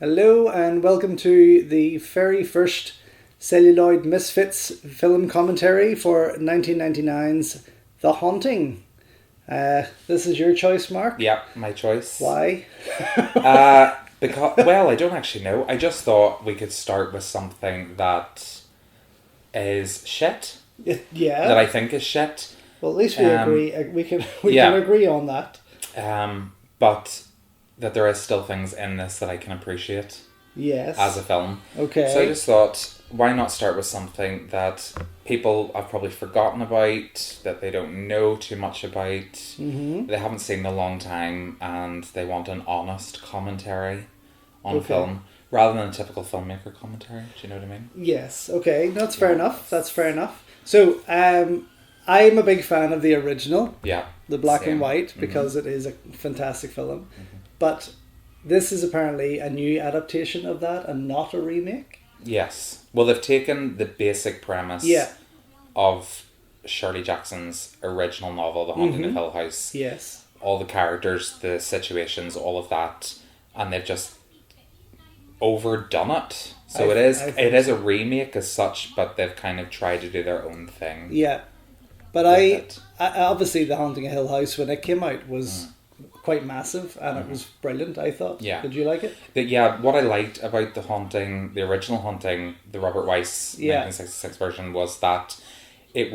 Hello and welcome to the very first Celluloid Misfits film commentary for 1999's The Haunting. This is your choice, Mark? Yeah, my choice. Why? Because, well, I don't actually know. I just thought we could start with something that is shit. Yeah. That I think is shit. Well, at least we agree. We can agree on that. But that there is still things in this that I can appreciate. Yes. As a film. Okay. So I just thought, why not start with something that people have probably forgotten about, that they don't know too much about, they haven't seen in a long time, and they want an honest commentary on film, rather than a typical filmmaker commentary. Do you know what I mean? Yes. Okay. That's fair enough. That's fair enough. So, I'm a big fan of the original. Yeah. The black and white, because it is a fantastic film. But this is apparently a new adaptation of that and not a remake. Yes. Well, they've taken the basic premise of Shirley Jackson's original novel, The Haunting of Hill House. Yes. All the characters, the situations, all of that, and they've just overdone it. So it is a remake as such, but they've kind of tried to do their own thing. Yeah. But I obviously The Haunting of Hill House, when it came out, was quite massive, and it was brilliant, I thought. Yeah. Did you like it? What I liked about The Haunting, the original Haunting, the Robert Weiss 1966 version, was that it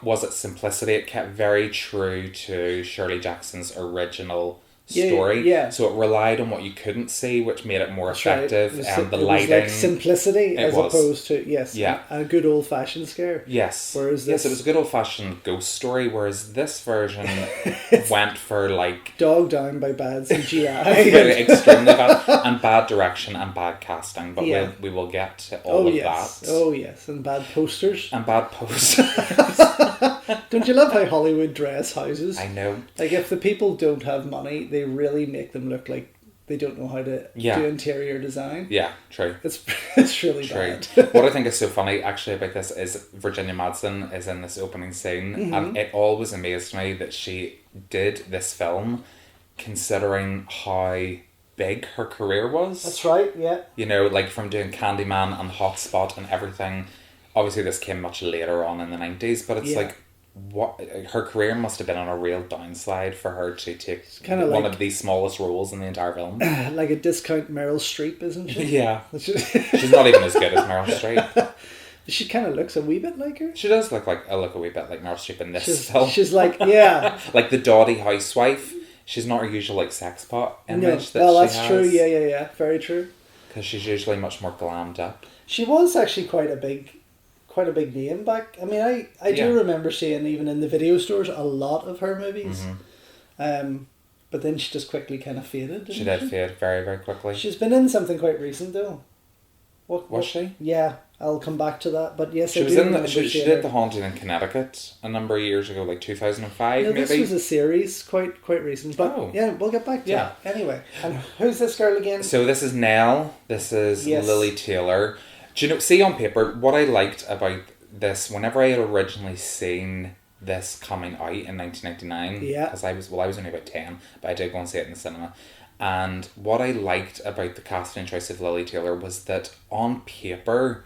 was its simplicity. It kept very true to Shirley Jackson's original story. Yeah. So it relied on what you couldn't see, which made it more effective. Right. And the it lighting. was like simplicity as opposed to Yeah. a good old fashioned scare. Yes. Whereas this, it was a good old fashioned ghost story, whereas this version went for like dogged down by bad CGI. extremely bad, and bad direction and bad casting. But we will get to all of that. Oh yes, and bad posters. And bad posters. Don't you love how Hollywood dress houses? I know. Like, if the people don't have money, they really make them look like they don't know how to do interior design. Yeah, true. It's really bad. What I think is so funny actually about this is Virginia Madsen is in this opening scene, and it always amazed me that she did this film considering how big her career was. That's right, yeah. You know, like from doing Candyman and Hotspot and everything. Obviously this came much later on in the 90s, but it's like, what her career must have been on a real downslide for her to take one of the smallest roles in the entire film. Like a discount Meryl Streep, isn't she? Yeah. She's not even as good as Meryl Streep. She kind of looks a wee bit like her. She does look a wee bit like Meryl Streep in this film. She's like, yeah. Like the dotty housewife. She's not her usual like sex pot image that that's she has. true. Yeah. Very true. Because she's usually much more glammed up. She was actually quite a big name back. I mean, I do remember seeing, even in the video stores, a lot of her movies. But then she just quickly kind of faded. She did fade very, very quickly. She's been in something quite recent though. Was she? Yeah, I'll come back to that. But yes, she did The Haunting in Connecticut a number of years ago, like 2005 maybe. This was a series, quite recent. But yeah, we'll get back to that. Anyway, and who's this girl again? So this is Nell. This is Lily Taylor. Do you know, see on paper, what I liked about this, whenever I had originally seen this coming out in 1999, because I was only about 10, but I did go and see it in the cinema, and what I liked about the casting choice of Lily Taylor was that on paper,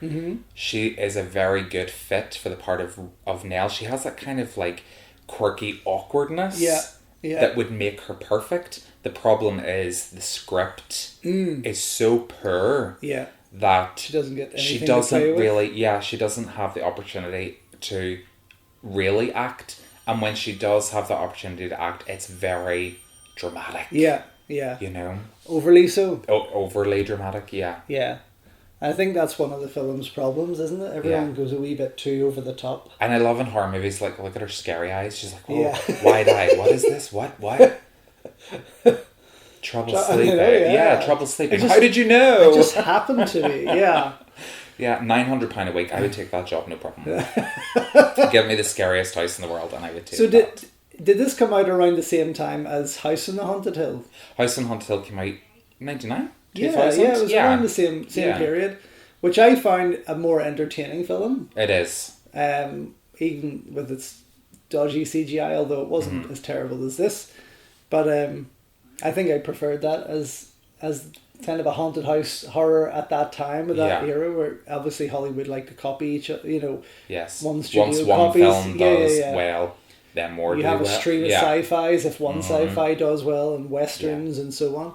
she is a very good fit for the part of Nell. She has that kind of like quirky awkwardness that would make her perfect. The problem is the script is so poor. Yeah. That she doesn't get anything she doesn't to play with. She doesn't have the opportunity to really act, and when she does have the opportunity to act, it's very dramatic. Yeah. You know, overly so. Overly dramatic. Yeah. I think that's one of the film's problems, isn't it? Everyone goes a wee bit too over the top. And I love in horror movies, like, look at her scary eyes. She's like, oh, wide eye. What is this? What? Trouble sleeping. Trouble sleeping. How did you know? It just happened to me. Yeah. Yeah, £900 a week. I would take that job, no problem. Give me the scariest house in the world, and I would take it. So did this come out around the same time as House on the Haunted Hill? House on the Haunted Hill came out 99? Yeah, it was around the same period, which I found a more entertaining film. It is. Even with its dodgy CGI, although it wasn't as terrible as this. But I think I preferred that as kind of a haunted house horror at that time, of that era, where obviously Hollywood like to copy each other, you know. Yes. One studio Once one copies, film does well, then more you do have a well. stream of sci-fis. If one sci-fi does well, and westerns and so on.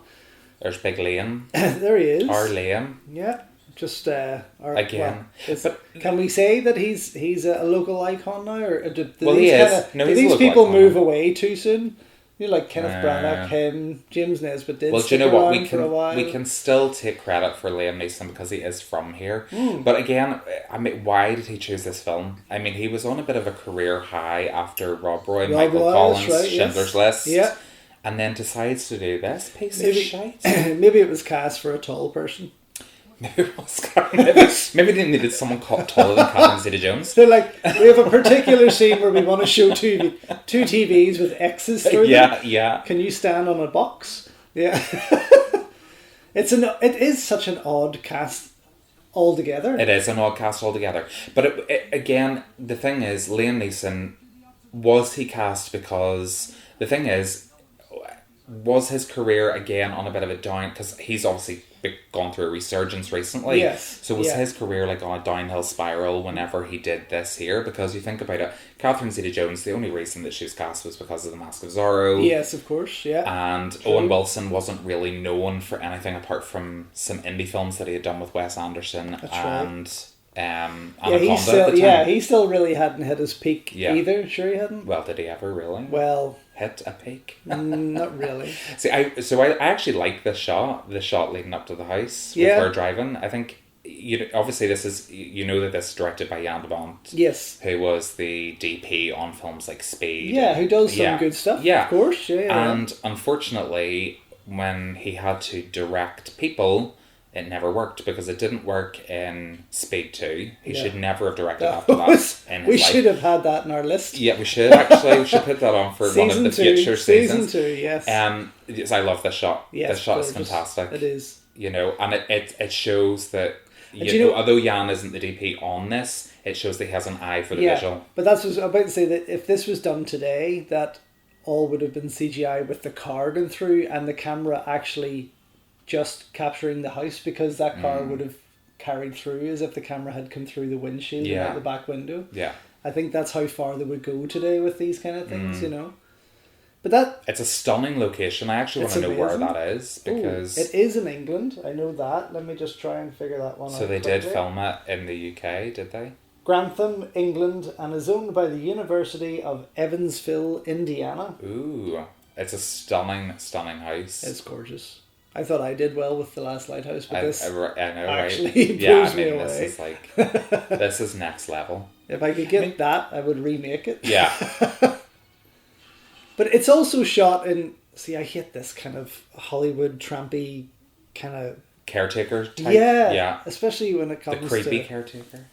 There's Big Liam. There he is. Our Liam. Yeah. Just again. But can we say that he's a local icon now, or do he is. Do these people move away too soon? You know, like Kenneth Branagh, him, James Nesbitt did. Well, do you know what? We can still take credit for Liam Neeson because he is from here. But again, I mean, why did he choose this film? I mean, he was on a bit of a career high after Michael Collins, Schindler's List. Yeah. And then decides to do this piece of shite. Maybe it was cast for a tall person. Maybe they needed someone taller than Catherine Zeta Jones. They're like, we have a particular scene where we want to show two TVs with X's through them. Yeah. Can you stand on a box? Yeah. It is such an odd cast altogether. It is an odd cast altogether. But again, the thing is, Liam Neeson, was he cast because... The thing is, was his career again on a bit of a down... Because he's obviously gone through a resurgence recently. Yes. So was his career like on a downhill spiral whenever he did this here? Because you think about it, Catherine Zeta-Jones, the only reason that she was cast was because of The Mask of Zorro. Yes, of course, yeah. And true. Owen Wilson wasn't really known for anything apart from some indie films that he had done with Wes Anderson. That's and right. He still really hadn't hit his peak either. Sure, he hadn't. Well, did he ever really? Well, hit a peak? Not really. See, I actually like the shot leading up to the house with her driving. I think obviously this is that this is directed by Jan De Bont. Yes, who was the DP on films like Speed. Yeah, who does some good stuff. Yeah, of course. Yeah. And unfortunately, when he had to direct people, it never worked because it didn't work in Speed 2. He should never have directed after that. We should have had that in our list. Yeah, we should actually. We should put that on for one of the future seasons. Season 2, yes. Yes, I love this shot. Yes, this shot is fantastic. It is. And it shows that, although Jan isn't the DP on this, it shows that he has an eye for the visual. But that's what I was about to say, that if this was done today, that all would have been CGI with the car going through and the camera actually just capturing the house, because that car would have carried through as if the camera had come through the windshield and out the back window. Yeah. I think that's how far they would go today with these kind of things, But it's a stunning location. I actually want to know where that is, because it is in England. I know that. Let me just try and figure that one out. So they did film it in the UK, did they? Grantham, England, and is owned by the University of Evansville, Indiana. Ooh, it's a stunning house. It's gorgeous. I thought I did well with The Last Lighthouse, but this I know, actually blows me away. This is like this is next level. If I could get that, I would remake it. Yeah. But it's also shot in... See, I hate this kind of Hollywood trampy kind of... Caretaker type? Yeah. Especially when it comes to... The creepy caretaker?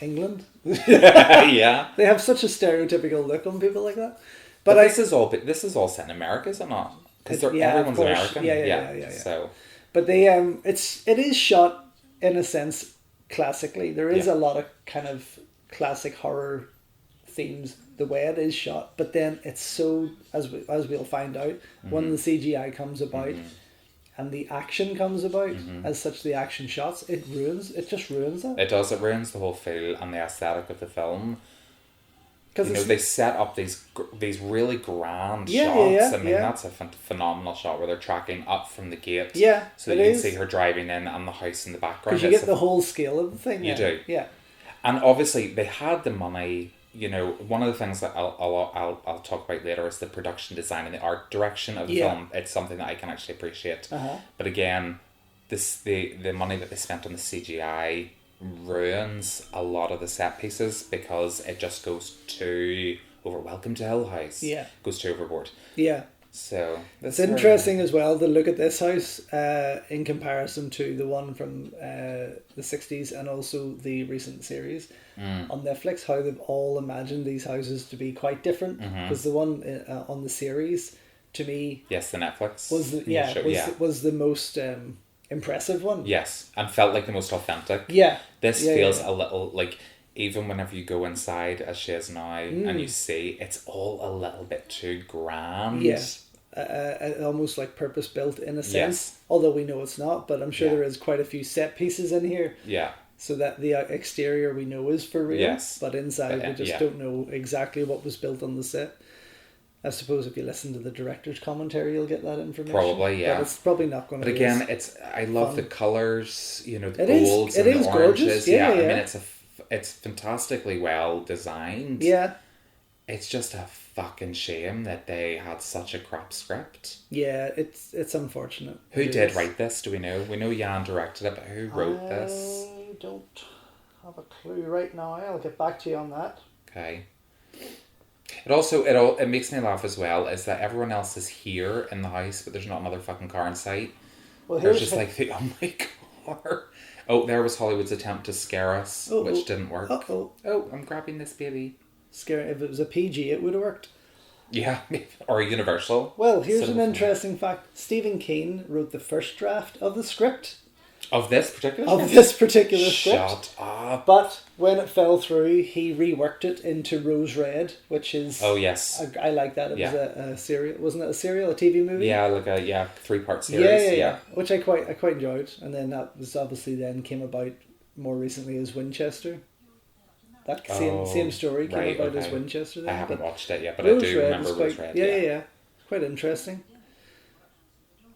England? Yeah. They have such a stereotypical look on people like that. But this is all set in America, is it not? Because everyone's American. Yeah. So, but it is shot in a sense classically. There is a lot of kind of classic horror themes the way it is shot, but then it's so, as we'll find out, when the CGI comes about and the action comes about, as such, the action shots, it just ruins it. It does. It ruins the whole feel and the aesthetic of the film. Because they set up these really grand shots. I mean, that's a phenomenal shot where they're tracking up from the gate. Yeah, so that you can see her driving in and the house in the background. Because you get the whole scale of the thing. You do. Yeah. And obviously, they had the money. One of the things that I'll talk about later is the production design and the art direction of the film. It's something that I can actually appreciate. But again, the money that they spent on the CGI ruins a lot of the set pieces because it just goes too over. Welcome to Hill House. Yeah. Goes too overboard. Yeah. So it's interesting as well to look at this house in comparison to the one from the 60s and also the recent series on Netflix, how they've all imagined these houses to be quite different, because the one on the series, to me, the Netflix was the most impressive one. Yes, and felt like the most authentic. Yeah. This feels a little like, even whenever you go inside as she is now and you see, it's all a little bit too grand. Yes. almost like purpose built in a sense. Yes. Although we know it's not, but I'm sure there is quite a few set pieces in here. Yeah. So that the exterior we know is for real. Yes. But inside we just don't know exactly what was built on the set. I suppose if you listen to the director's commentary, you'll get that information. Probably, yeah. But it's probably not going to be. But again, I love the colours, the it golds and the oranges. Gorgeous. Yeah. I mean, it's fantastically well designed. Yeah. It's just a fucking shame that they had such a crap script. Yeah, it's unfortunate. Who did write this? Do we know? We know Jan directed it, but who wrote this? I don't have a clue right now. I'll get back to you on that. Okay. It makes me laugh as well is that everyone else is here in the house, but there's not another fucking car in sight. Well, there's just like the only car. Oh, there was Hollywood's attempt to scare us, which didn't work. Oh, I'm grabbing this baby. Scare! If it was a PG, it would have worked. Yeah, or a Universal. Well, here's an interesting fact. Stephen King wrote the first draft of the script. Of this particular script? Shut up. But when it fell through, he reworked it into Rose Red, which is... Oh, yes. I like that. It was a serial... Wasn't it a serial? A TV movie? Yeah, like a 3-part series. Yeah. Which I quite enjoyed. And then that was obviously then came about more recently as Winchester. That same story came about as Winchester then. I haven't watched it yet, but I do remember Rose Red. Yeah. Quite interesting.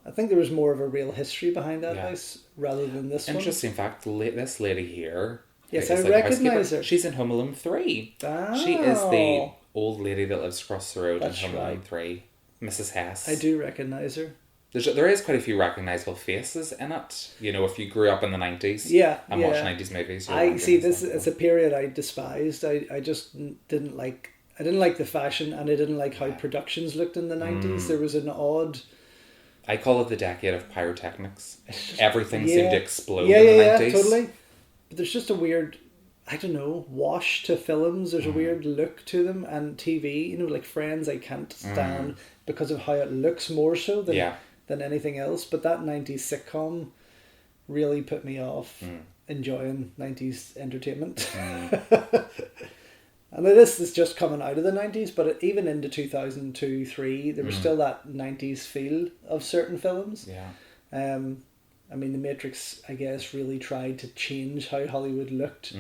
I think there was more of a real history behind that house rather than this one. Interesting fact, this lady here... Yes, I recognise her. She's in Home Alone 3. Oh. She is the old lady that lives across the road in Home Alone 3. Mrs. Hess. I do recognise her. There is quite a few recognisable faces in it. If you grew up in the 90s and watched 90s movies. I see, it's a period I despised. I just didn't like... I didn't like the fashion and I didn't like how productions looked in the 90s. There was an odd... I call it the decade of pyrotechnics. Everything seemed to explode in the 90s. Yeah, totally. But there's just a weird, I don't know, wash to films. There's a weird look to them. And TV, like Friends, I can't stand because of how it looks more so than anything else. But that 90s sitcom really put me off enjoying 90s entertainment. And this is just coming out of the 90s, but even into 2002, 2003, there was still that 90s feel of certain films. Yeah. I mean, The Matrix, I guess, really tried to change how Hollywood looked,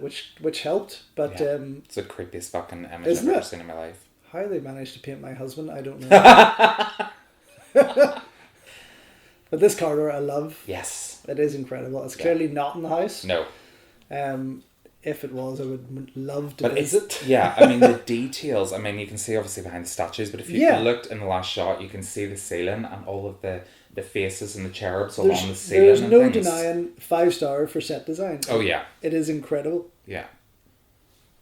which helped. But it's the creepiest fucking image I've ever seen in my life. How they managed to paint my husband, I don't know. But this corridor I love. Yes. It is incredible. It's clearly not in the house. No. If it was, I would love to visit. I mean, the details, you can see obviously behind the statues, but if you looked in the last shot, you can see the ceiling and all of the faces and the cherubs along the ceiling. There's no denying 5-star for set design. Oh, yeah. It is incredible. Yeah.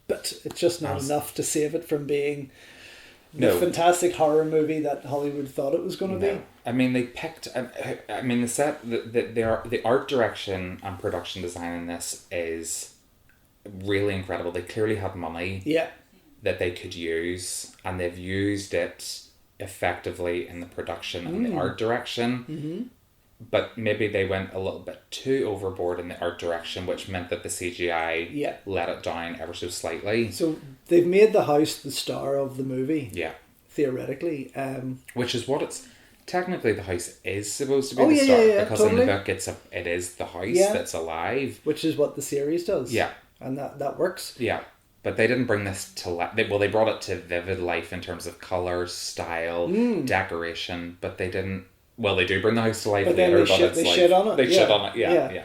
But it's just not enough to save it from being the fantastic horror movie that Hollywood thought it was going to be. I mean, they picked... the set... The art direction and production design in this is... really incredible. They clearly had money that they could use, and they've used it effectively in the production and the art direction. But maybe they went a little bit too overboard in the art direction, which meant that the CGI let it down ever so slightly. So they've made the house the star of the movie. Yeah. Theoretically. Which is what it's... Technically, the house is supposed to be the star, because totally. In the book it is the house that's alive. Which is what the series does. Yeah. And that works. Yeah. But they didn't bring this to life. They brought it to vivid life in terms of colour, style, decoration, but they didn't... Well, they do bring the house to life later, but they shit on it. They shit on it,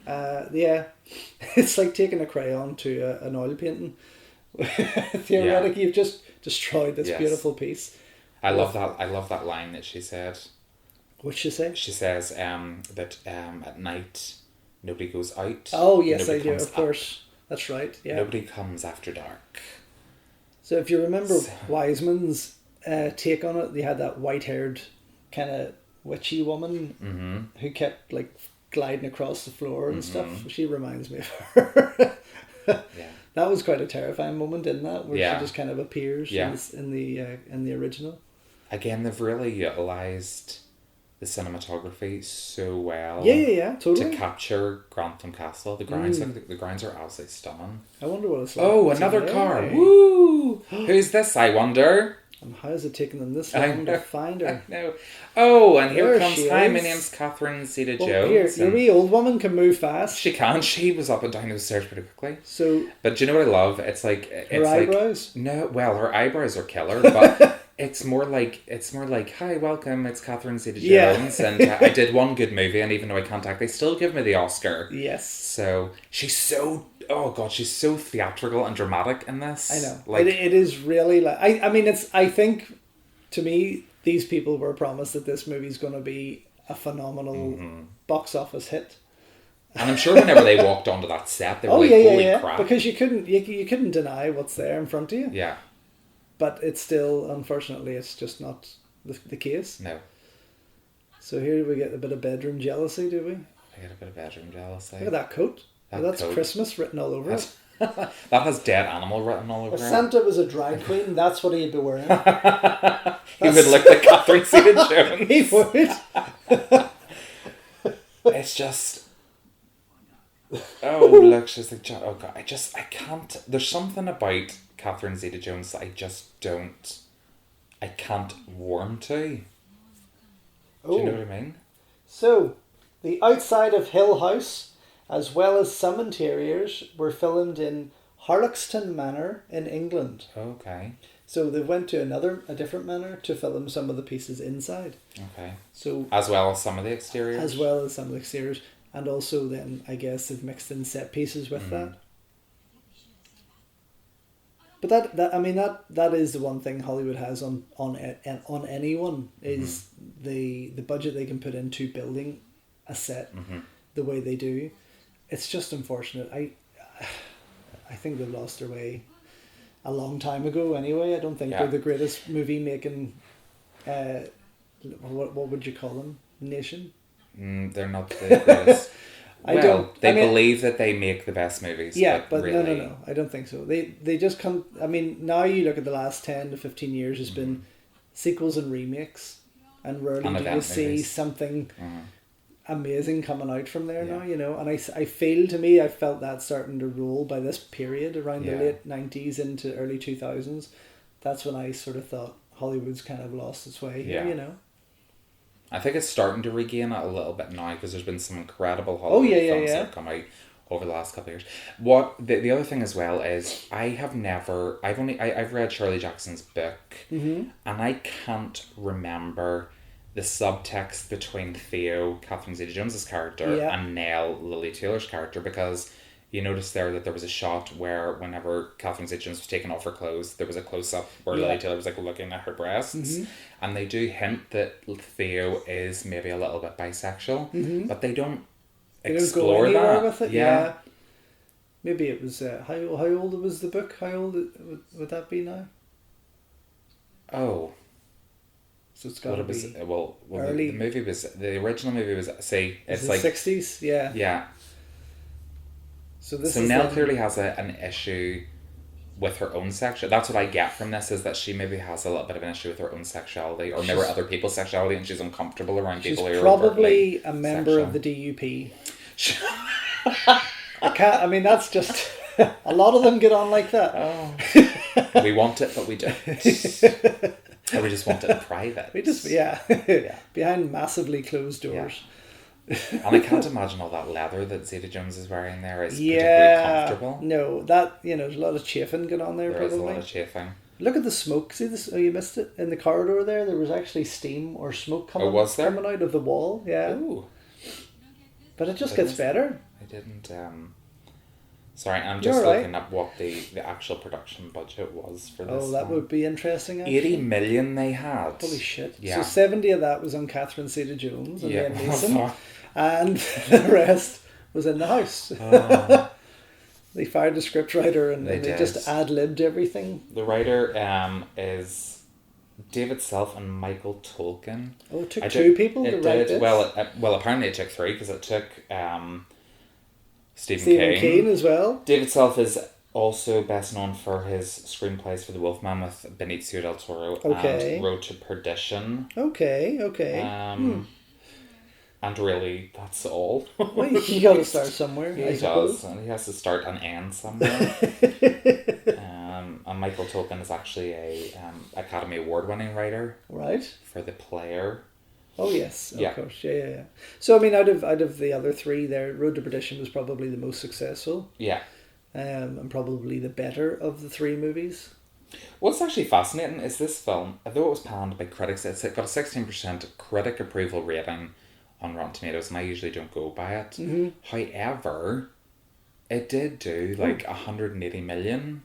yeah. It's like taking a crayon to an oil painting. Theoretically, you've just destroyed this beautiful piece. I love that line that she said. What'd she say? She says that at night... Nobody goes out. Oh, yes, I do, of course. That's right, yeah. Nobody comes after dark. So if you remember Wiseman's take on it, they had that white-haired kind of witchy woman who kept like gliding across the floor and stuff. She reminds me of her. That was quite a terrifying moment, isn't that? Where she just kind of appears in the original. Again, they've really utilised... the cinematography so well. Totally. To capture Grantham Castle. The grounds are absolutely stunning. I wonder what it's like. Oh, another car. Woo! Who's this, I wonder? And how is it taking them this long to find her? No. Oh, and here there comes... Hi, my name's Catherine Zeta Jones. Here, your wee old woman can move fast. She can. She was up and down those stairs pretty quickly. So, but do you know what I love? It's like... Her eyebrows? No, well, her eyebrows are killer, but... It's more like, hi, welcome, it's Catherine Zeta Jones, and I did one good movie, and even though I can't act, they still give me the Oscar. Yes. So, she's so theatrical and dramatic in this. I know. It is really like, I think, to me, these people were promised that this movie's going to be a phenomenal box office hit. And I'm sure whenever they walked onto that set, they were holy crap. Because you couldn't deny what's there in front of you. Yeah. But it's still, unfortunately, it's just not the case. No. So here we get a bit of bedroom jealousy, do we? I get a bit of bedroom jealousy. Look at that coat. That's coat. Christmas written all over it. That has dead animal written all over it. If Santa was a drag queen, that's what he'd be wearing. He would look like Catherine Zeta Jones. He would. It's just... Oh, look, she's like... Oh, God, I can't... There's something about Catherine Zeta Jones that I just don't... I can't warm to. Do you know what I mean? So, the outside of Hill House, as well as some interiors, were filmed in Harloxton Manor in England. Okay. So they went to a different manor to film some of the pieces inside. Okay. So as well as some of the exteriors? As well as some of the exteriors. And also then, I guess, they've mixed in set pieces with that. But that is the one thing Hollywood has on anyone is the budget they can put into building a set the way they do. It's just unfortunate. I think they've lost their way a long time ago. Anyway, I don't think they're the greatest movie making. What would you call them? Nation. They're not the greatest. They believe that they make the best movies. Yeah, but really... no. I don't think so. They just come... I mean, now you look at the last 10 to 15 years, has been sequels and remakes. And rarely do you see something amazing coming out from there now, you know. And I felt that starting to roll by this period, around the late 90s into early 2000s. That's when I sort of thought Hollywood's kind of lost its way here, you know. I think it's starting to regain it a little bit now because there's been some incredible Hollywood films that have come out over the last couple of years. What the other thing as well is I've read Shirley Jackson's book and I can't remember the subtext between Theo, Catherine Zeta-Jones's character, and Nell, Lily Taylor's character, because you notice there that there was a shot where whenever Catherine Zeta-Jones was taking off her clothes, there was a close-up where Lily Taylor was like looking at her breasts. And they do hint that Theo is maybe a little bit bisexual, but they don't explore that. With it. Yeah. Maybe it was, how old was the book? How old would that be now? Oh. So it's got to be early. The original movie was, it's like... 60s? Yeah. Yeah. So Nell clearly has an issue with her own sexuality. That's what I get from this, is that she maybe has a little bit of an issue with her own sexuality, or maybe other people's sexuality, and she's uncomfortable around people who are probably a member of the DUP. That's just... a lot of them get on like that. Oh. We want it, but we don't. Or we just want it in private. We just, behind massively closed doors. Yeah. And I can't imagine all that leather that Zeta Jones is wearing there is particularly comfortable. No, that, there's a lot of chafing going on there. There probably. Is a lot of chafing. Look at the smoke. See this? Oh, you missed it. In the corridor there was actually steam or smoke coming out of the wall. Yeah. Ooh. But it just gets better. I didn't... Sorry, I'm just looking up what the actual production budget was for this. Oh, that would be interesting, actually. 80 million they had. Holy shit. Yeah. So 70 of that was on Catherine Zeta-Jones and Liam Neeson. And the rest was in the house. Oh. They fired the scriptwriter and they just ad-libbed everything. The writer is David Self and Michael Tolkien. Oh, it took two people to write this? Well, apparently it took three, because it took Stephen King as well. David Self is also best known for his screenplays for The Wolfman with Benicio del Toro and Road to Perdition. Okay. And really, that's all. Well, you got to start somewhere. He does, and he has to start and end somewhere. And Michael Tolkien is actually a Academy Award-winning writer. Right. For The Player. Oh yes, of course, yeah. So I mean, out of the other three, there, Road to Perdition was probably the most successful. Yeah. And probably the better of the three movies. What's actually fascinating is this film, although it was panned by critics, it's got a 16% critic approval rating on Rotten Tomatoes, and I usually don't go by it. Mm-hmm. However, it did do like 180 million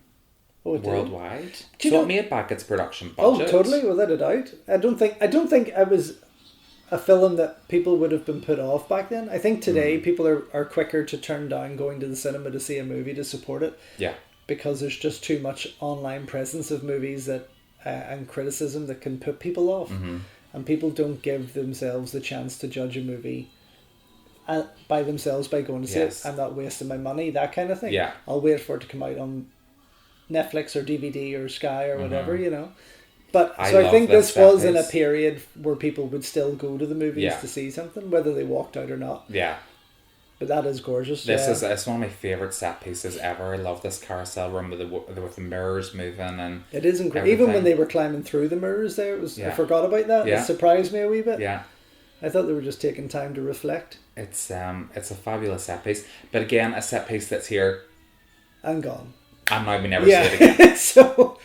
worldwide. So it made back its production budget. Oh, totally, without a doubt. I don't think it was a film that people would have been put off back then. I think today people are quicker to turn down going to the cinema to see a movie to support it. Yeah. Because there's just too much online presence of movies that and criticism that can put people off. Mm-hmm. And people don't give themselves the chance to judge a movie by themselves by going to see it. I'm not wasting my money, that kind of thing. Yeah. I'll wait for it to come out on Netflix or DVD or Sky or whatever, you know. But I think this was in a period where people would still go to the movies to see something, whether they walked out or not. Yeah. But that is gorgeous. It's one of my favourite set pieces ever. I love this carousel room with the mirrors moving and it is incredible. Even when they were climbing through the mirrors, there it was. I forgot about that. Yeah. It surprised me a wee bit. Yeah. I thought they were just taking time to reflect. It's a fabulous set piece, but again, a set piece that's here and gone. And now we never see it again. So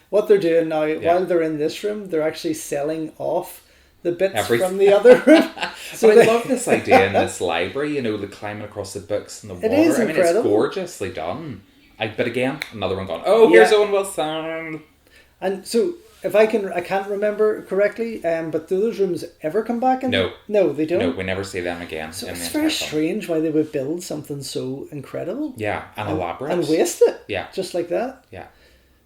what they're doing now, while they're in this room, they're actually selling off the bits from the other room. So I love this idea in this library, you know, the climbing across the books and the water. It is incredible. I mean, it's gorgeously done. But again, another one gone. Oh, here's Owen Wilson. And so, I can't remember correctly, but do those rooms ever come back? No, they don't. No, we never see them again. So it's very strange why they would build something so incredible. Yeah, and elaborate. And waste it. Yeah. Just like that. Yeah.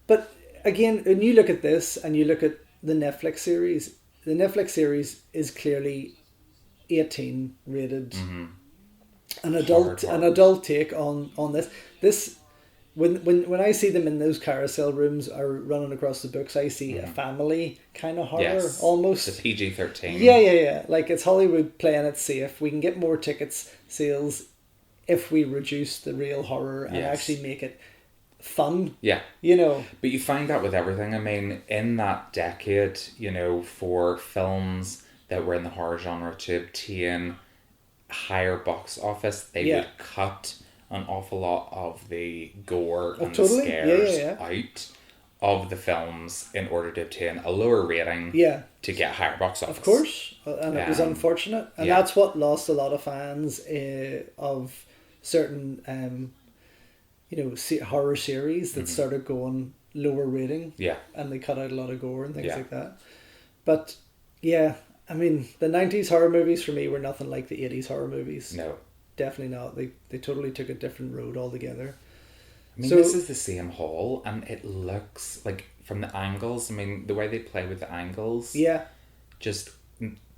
But again, when you look at this and you look at the Netflix series is clearly 18 rated. Mm-hmm. An adult take on this. When I see them in those carousel rooms or running across the books, I see a family kind of horror almost. It's PG-13. Yeah. Like it's Hollywood playing it safe. We can get more sales if we reduce the real horror and actually make it fun. Yeah. You know. But you find that with everything. I mean, in that decade, you know, for films that were in the horror genre to obtain higher box office, they would cut an awful lot of the gore and the scares out of the films in order to obtain a lower rating to get higher box office. Of course. And it was unfortunate. And that's what lost a lot of fans of certain horror series that started going lower rating. Yeah. And they cut out a lot of gore and things like that. But I mean, the 90s horror movies for me were nothing like the 80s horror movies. No. Definitely not. They totally took a different road altogether. I mean, this is the same hall, and it looks like from the angles. I mean, the way they play with the angles, just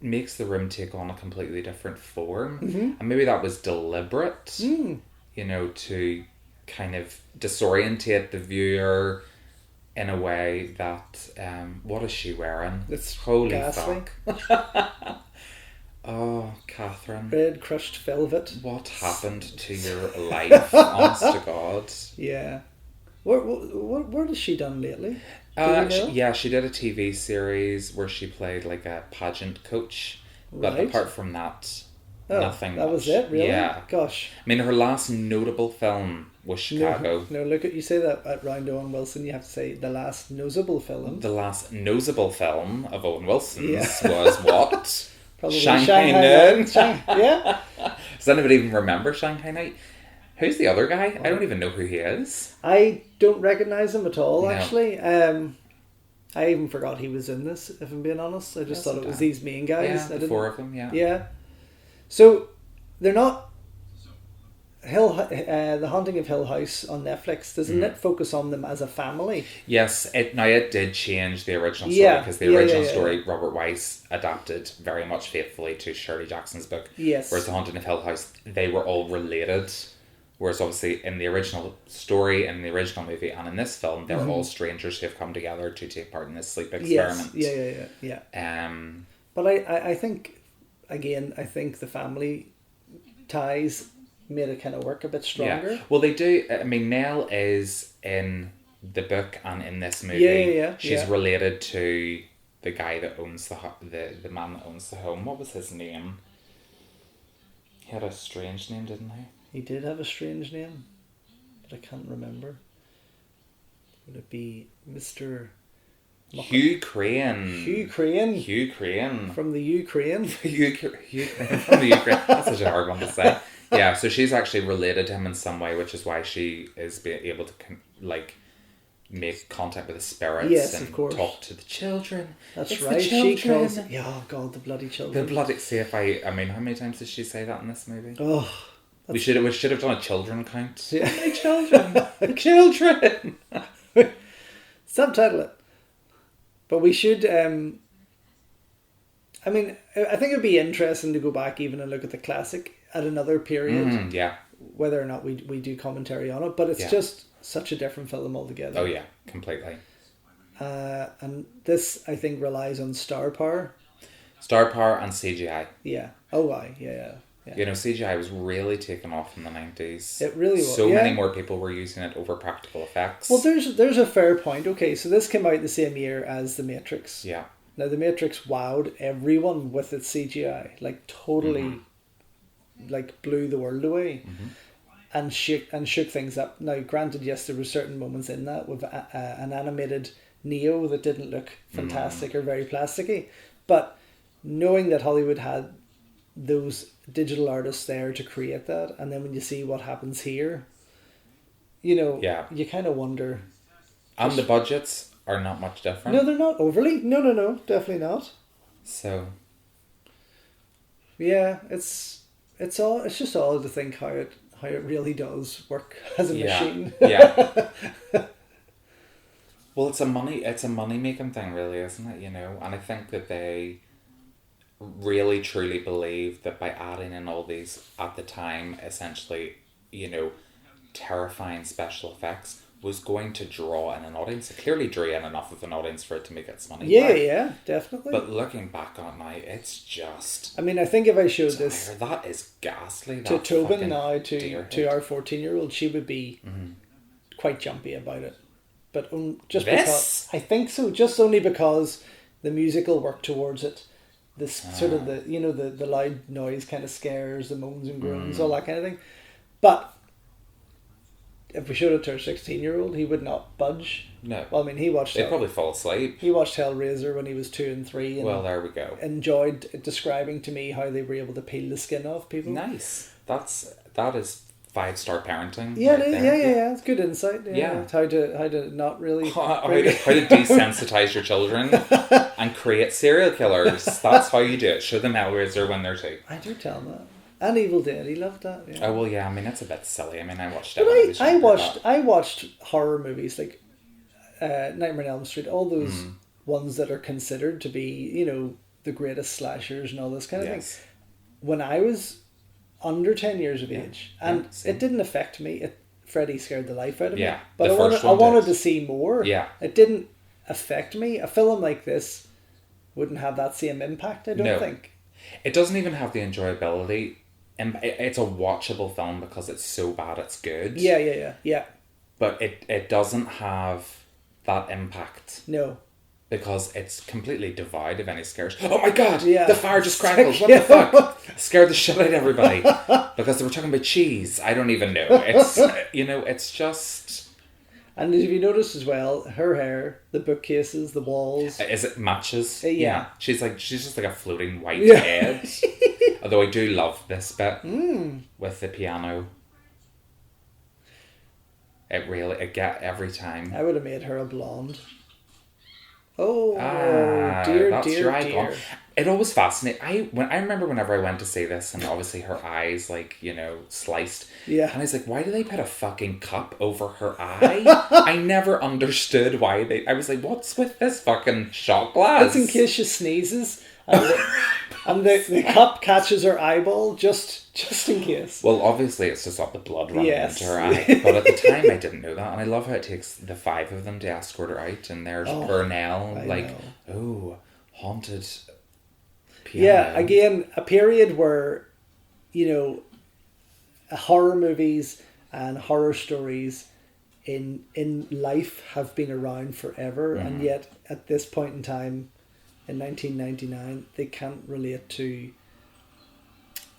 makes the room take on a completely different form. Mm-hmm. And maybe that was deliberate, you know, to kind of disorientate the viewer in a way that what is she wearing? It's holy ghastly. Fuck. Oh, Catherine. Red crushed velvet. What happened to your life, honest to God? Yeah. What has she done lately? She did a TV series where she played like a pageant coach. But apart from that, nothing that much. Was it, really? Yeah. Gosh. I mean, her last notable film was Chicago. No, look at you say that at round Owen Wilson, you have to say the last nosable film. The last nosable film of Owen Wilson's was what? Probably Shanghai Night. Yeah. Does anybody even remember Shanghai Night? Who's the other guy? I don't even know who he is. I don't recognise him at all, actually. I even forgot he was in this, if I'm being honest. I just thought it was these main guys. Yeah, the four of them, Yeah. So, they're not... The Haunting of Hill House on Netflix, doesn't it focus on them as a family? Yes, it did change the original story, because the original story Robert Weiss adapted very much faithfully to Shirley Jackson's book. Yes. Whereas The Haunting of Hill House, they were all related. Whereas obviously in the original story, in the original movie, and in this film, they're all strangers who have come together to take part in this sleep experiment. Yes. Yeah. But I think again, I think the family ties made it kind of work a bit stronger. Yeah. Well, they do. I mean, Nell is in the book and in this movie. Yeah. She's related to the guy that owns the man that owns the home. What was his name? He had a strange name, didn't he? He did have a strange name, but I can't remember. Would it be Mr. Hugh Crane? Hugh Crane. Hugh Crane. From the Ukraine. Hugh Crane from the Ukraine. That's such a hard one to say. Yeah, so she's actually related to him in some way, which is why she is able to make contact with the spirits and talk to the children. That's it's right. The children. She calls. Yeah, oh God, the bloody children. The bloody. See if I mean, how many times does she say that in this movie? Oh, we should have done a children count. Yeah. How many children? The children. Subtitle it. But we should. I mean, I think it'd be interesting to go back even and look at the classic at another period. Yeah. Whether or not we do commentary on it, but it's just such a different film altogether. Oh yeah, completely. And this, I think, relies on star power. Star power and CGI. Yeah. Oh, why? Yeah. You know, CGI was really taken off in the 90s. It really was. So many more people were using it over practical effects. Well, there's a fair point. Okay, so this came out the same year as The Matrix. Yeah. Now, The Matrix wowed everyone with its CGI. Like, totally, like, blew the world away. And shook things up. Now, granted, yes, there were certain moments in that with an animated Neo that didn't look fantastic or very plasticky. But knowing that Hollywood had those digital artists there to create that, and then when you see what happens here, you know, you kind of wonder. And the budgets are not much different. No, they're not overly. No, definitely not. So. Yeah, it's just odd to think how it really does work as a machine. Yeah. Well, it's a money making thing, really, isn't it? You know, and I think that they really truly believe that by adding in all these at the time, essentially, you know, terrifying special effects was going to draw in an audience. It clearly drew in enough of an audience for it to make its money back. Yeah, definitely. But looking back on it now, it's just... I mean, I think if I showed this... That is ghastly. To Tobin now, to our 14-year-old, she would be quite jumpy about it. But just because... I think so, just only because the musical work towards it. This sort of the loud noise kind of scares, the moans and groans, all that kind of thing. But if we showed it to our 16-year-old, he would not budge. No. Well, I mean, they'd probably fall asleep. He watched Hellraiser when he was 2 and 3. And well, there we go. Enjoyed describing to me how they were able to peel the skin off people. Nice. That is 5-star parenting. Yeah, yeah. It's good insight. Yeah. How to not really... How to desensitize your children and create serial killers. That's how you do it. Show them Hellraiser when they're 2. I do tell them that. And Evil Dead, he loved that. Yeah. Oh well, yeah. I mean, it's a bit silly. I mean, I watched it. But I watched horror movies like Nightmare on Elm Street. All those ones that are considered to be, you know, the greatest slashers and all this kind of thing. When I was under 10 years of age, and it didn't affect me. Freddy scared the life out of me. But I wanted to see more. Yeah. It didn't affect me. A film like this wouldn't have that same impact, I don't think. It doesn't even have the enjoyability. And it's a watchable film because it's so bad it's good. Yeah. But it doesn't have that impact. No. Because it's completely devoid of any scares. Oh my god! Yeah. The fire just crackled. What the fuck? Scared the shit out of everybody. Because they were talking about cheese. I don't even know. It's, you know, it's just... And if you notice as well, her hair, the bookcases, the walls... Is it matches? Yeah. She's just like a floating white head. Although I do love this bit with the piano. It get every time. I would have made her a blonde. Oh, dear. It always fascinated. I remember whenever I went to see this, and obviously her eyes, like, you know, sliced. Yeah. And I was like, why do they put a fucking cup over her eye? I never understood why they... I was like, what's with this fucking shot glass? It's in case she sneezes, and the cup catches her eyeball, just in case. Well, obviously it's just up the blood running into her eye. But at the time I didn't know that. And I love how it takes the 5 of them to escort her out. And there's Burnell, haunted piano. Yeah, again, a period where, horror movies and horror stories in life have been around forever, and yet at this point in time, in 1999, they can't relate to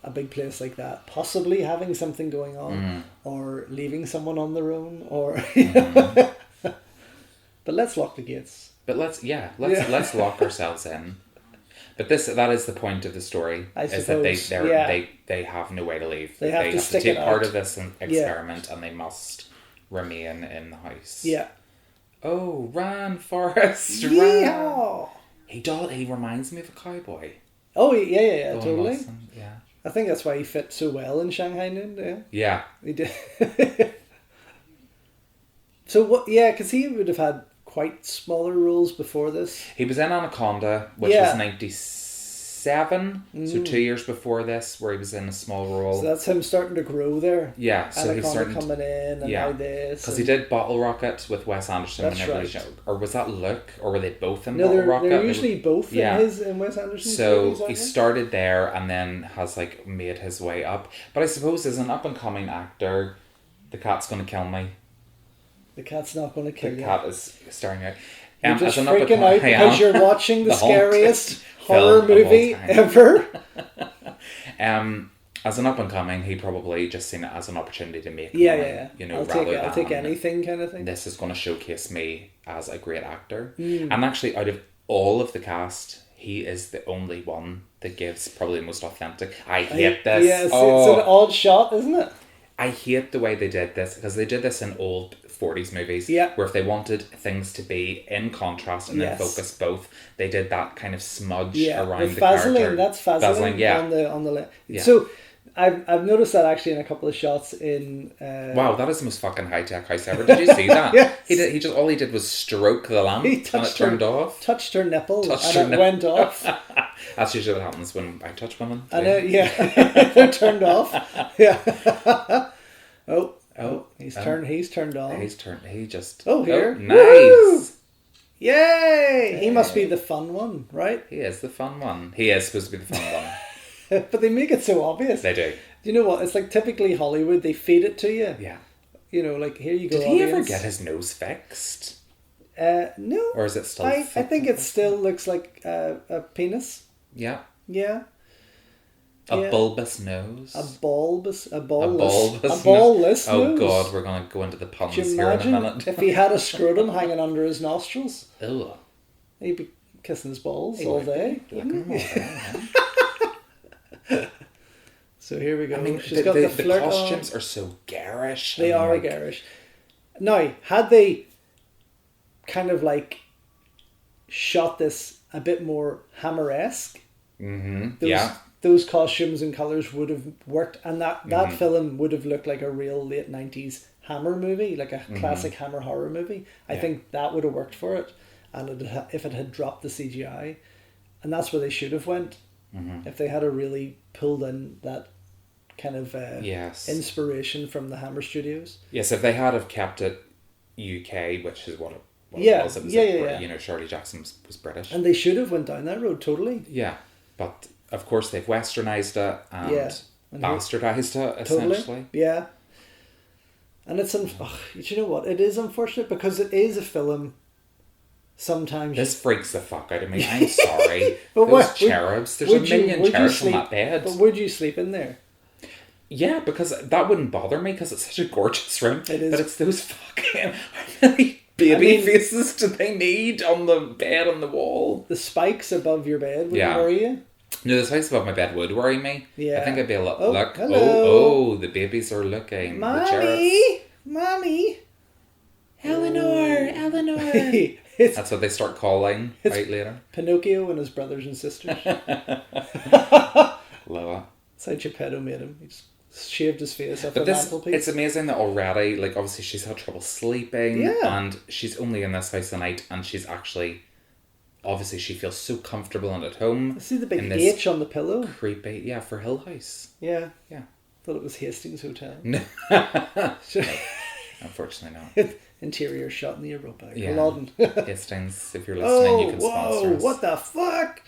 a big place like that possibly having something going on or leaving someone on their own, or but let's lock the gates. But let's lock ourselves in. But that is the point of the story. I is suppose, that they have no way to leave. They have to take part of this experiment, and they must remain in the house. Yeah. Oh, run, Forrest, run! He reminds me of a cowboy. Oh yeah, totally. Wilson, yeah. I think that's why he fit so well in Shanghai Noon. Yeah. Yeah. He did. So what? Yeah, because he would have had quite smaller roles before this. He was in Anaconda, which was 97, so 2 years before this, where he was in a small role. So that's him starting to grow there. Yeah, so Anaconda he's starting coming in, and now this. Because he did Bottle Rocket with Wes Anderson. That's right. Or was that Luke? Or were they both in Bottle Rocket? They're usually both in Wes Anderson's movies. So he started there and then has made his way up. But I suppose as an up and coming actor, the cat's going to kill me. The cat's not going to kill you. The cat is staring out. You're just freaking out because you're watching the scariest horror movie ever. As an up and coming, he probably just seen it as an opportunity to make money. I'll take anything kind of thing. This is going to showcase me as a great actor. And actually, out of all of the cast, he is the only one that gives probably the most authentic. I hate this. Yes, it's an odd shot, isn't it? I hate the way they did this, because they did this in old 40s movies, where if they wanted things to be in contrast and then focus both, they did that kind of smudge around the character. That's Vaseline on the left. So I've noticed that actually in a couple of shots in. Wow, that is the most fucking high tech house ever. Did you see that? Yes. All he did was stroke the lamp and it turned off. Touched her nipple and it went off. That's usually what happens when I touch women. I know, They're turned off. Yeah. He's turned on. Here. Nice. Woo! Yay! He must be the fun one, right? He is the fun one. He is supposed to be the fun one. But they make it so obvious. They do. Do you know what? It's like typically Hollywood, they feed it to you. Yeah. Here you go. Did he ever get his nose fixed? No. Or is it still? I think it still looks like a penis. Yeah. Yeah. A bulbous nose. A ballless nose. Oh nose. God, we're gonna go into the puns here in a minute. If he had a scrotum hanging under his nostrils? Ew. He'd be kissing his balls all day. So here we go. I mean, she's got the flirt costumes on. Are so garish. They are garish. Now, had they kind of shot this a bit more Hammer-esque, those costumes and colours would have worked, and that film would have looked like a real late 90s Hammer movie, like a classic Hammer horror movie. I think that would have worked for it, and if it had dropped the CGI, and that's where they should have went. If they had really pulled in that kind of inspiration from the Hammer Studios. Yes, if they had have kept it UK, which is what it was. It was Shirley Jackson was British. And they should have went down that road, totally. Yeah, but of course they've westernised it and bastardised it, essentially. Totally. Yeah. And it's, you know what, it is unfortunate because it is a film. Sometimes this freaks the fuck out of me. I'm sorry. But those cherubs, there's a million cherubs on that bed. But would you sleep in there? Yeah, because that wouldn't bother me because it's such a gorgeous room. It is. But it's those fucking baby faces do they need on the bed on the wall? The spikes above your bed would worry you? No, the spikes above my bed would worry me. Yeah. I think I'd be a little look. Hello. The babies are looking. Mommy. Eleanor. That's what they start calling right later. Pinocchio and his brothers and sisters. Love it. That's how Geppetto made him. He just shaved his face off the mantelpiece. It's amazing that already, obviously she's had trouble sleeping and she's only in this house a night and she's actually, obviously she feels so comfortable and at home. I see the big H on the pillow. Creepy, for Hill House. Yeah. Thought it was Hastings Hotel. No. Unfortunately not. Interior shot in the Europa. Hastings, if you're listening, you can sponsor us. What the fuck?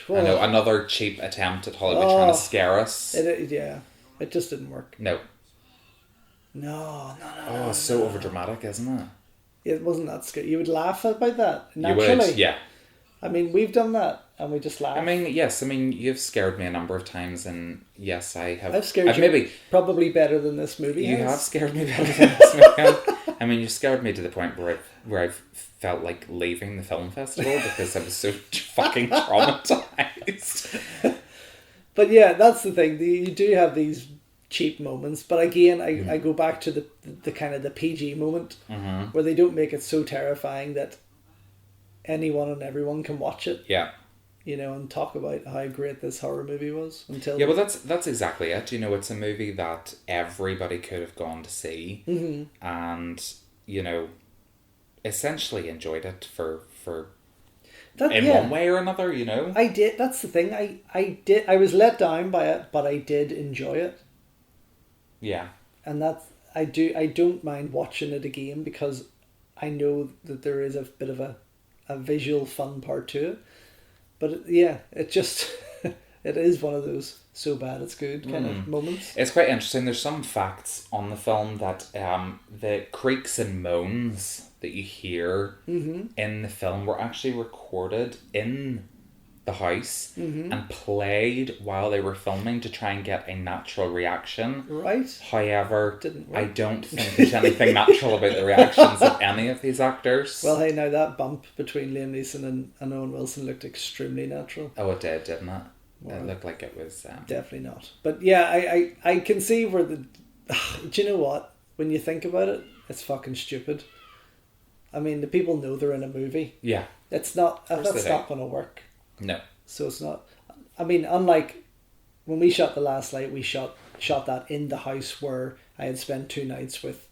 I know, another cheap attempt at Hollywood trying to scare us. It just didn't work. No. No. Oh, it's so overdramatic, isn't it? It wasn't that scary. You would laugh about that naturally. You would, yeah. I mean, we've done that, and we just laugh. I mean, yes. I mean, you've scared me a number of times, and yes, I have. I've scared you probably better than this movie. You have scared me better than this movie. I mean, you scared me to the point where I've felt like leaving the film festival because I was so fucking traumatized. But yeah, that's the thing. You do have these cheap moments, but again, I go back to the kind of the PG moment where they don't make it so terrifying that anyone and everyone can watch it. Yeah. You know, and talk about how great this horror movie was until... Yeah, well, that's exactly it. You know, it's a movie that everybody could have gone to see and, you know, essentially enjoyed it for one way or another, you know? I did. That's the thing. I was let down by it, but I did enjoy it. Yeah. And I don't mind watching it again because I know that there is a bit of a visual fun part to it. But it just it is one of those so bad it's good kind of moments. It's quite interesting. There's some facts on the film that the creaks and moans that you hear in the film were actually recorded in the house and played while they were filming to try and get a natural reaction. Right. However, didn't work. I don't think there's anything natural about the reactions of any of these actors. Well, hey, now that bump between Liam Neeson and Owen Wilson looked extremely natural. Oh, it did, didn't it? Well, it looked like it was... definitely not. But yeah, I can see where the... Do you know what? When you think about it, it's fucking stupid. I mean, the people know they're in a movie. Yeah. It's not... That's not going to work. No. So it's not... I mean, unlike when we shot The Last Light, we shot that in the house where I had spent 2 nights with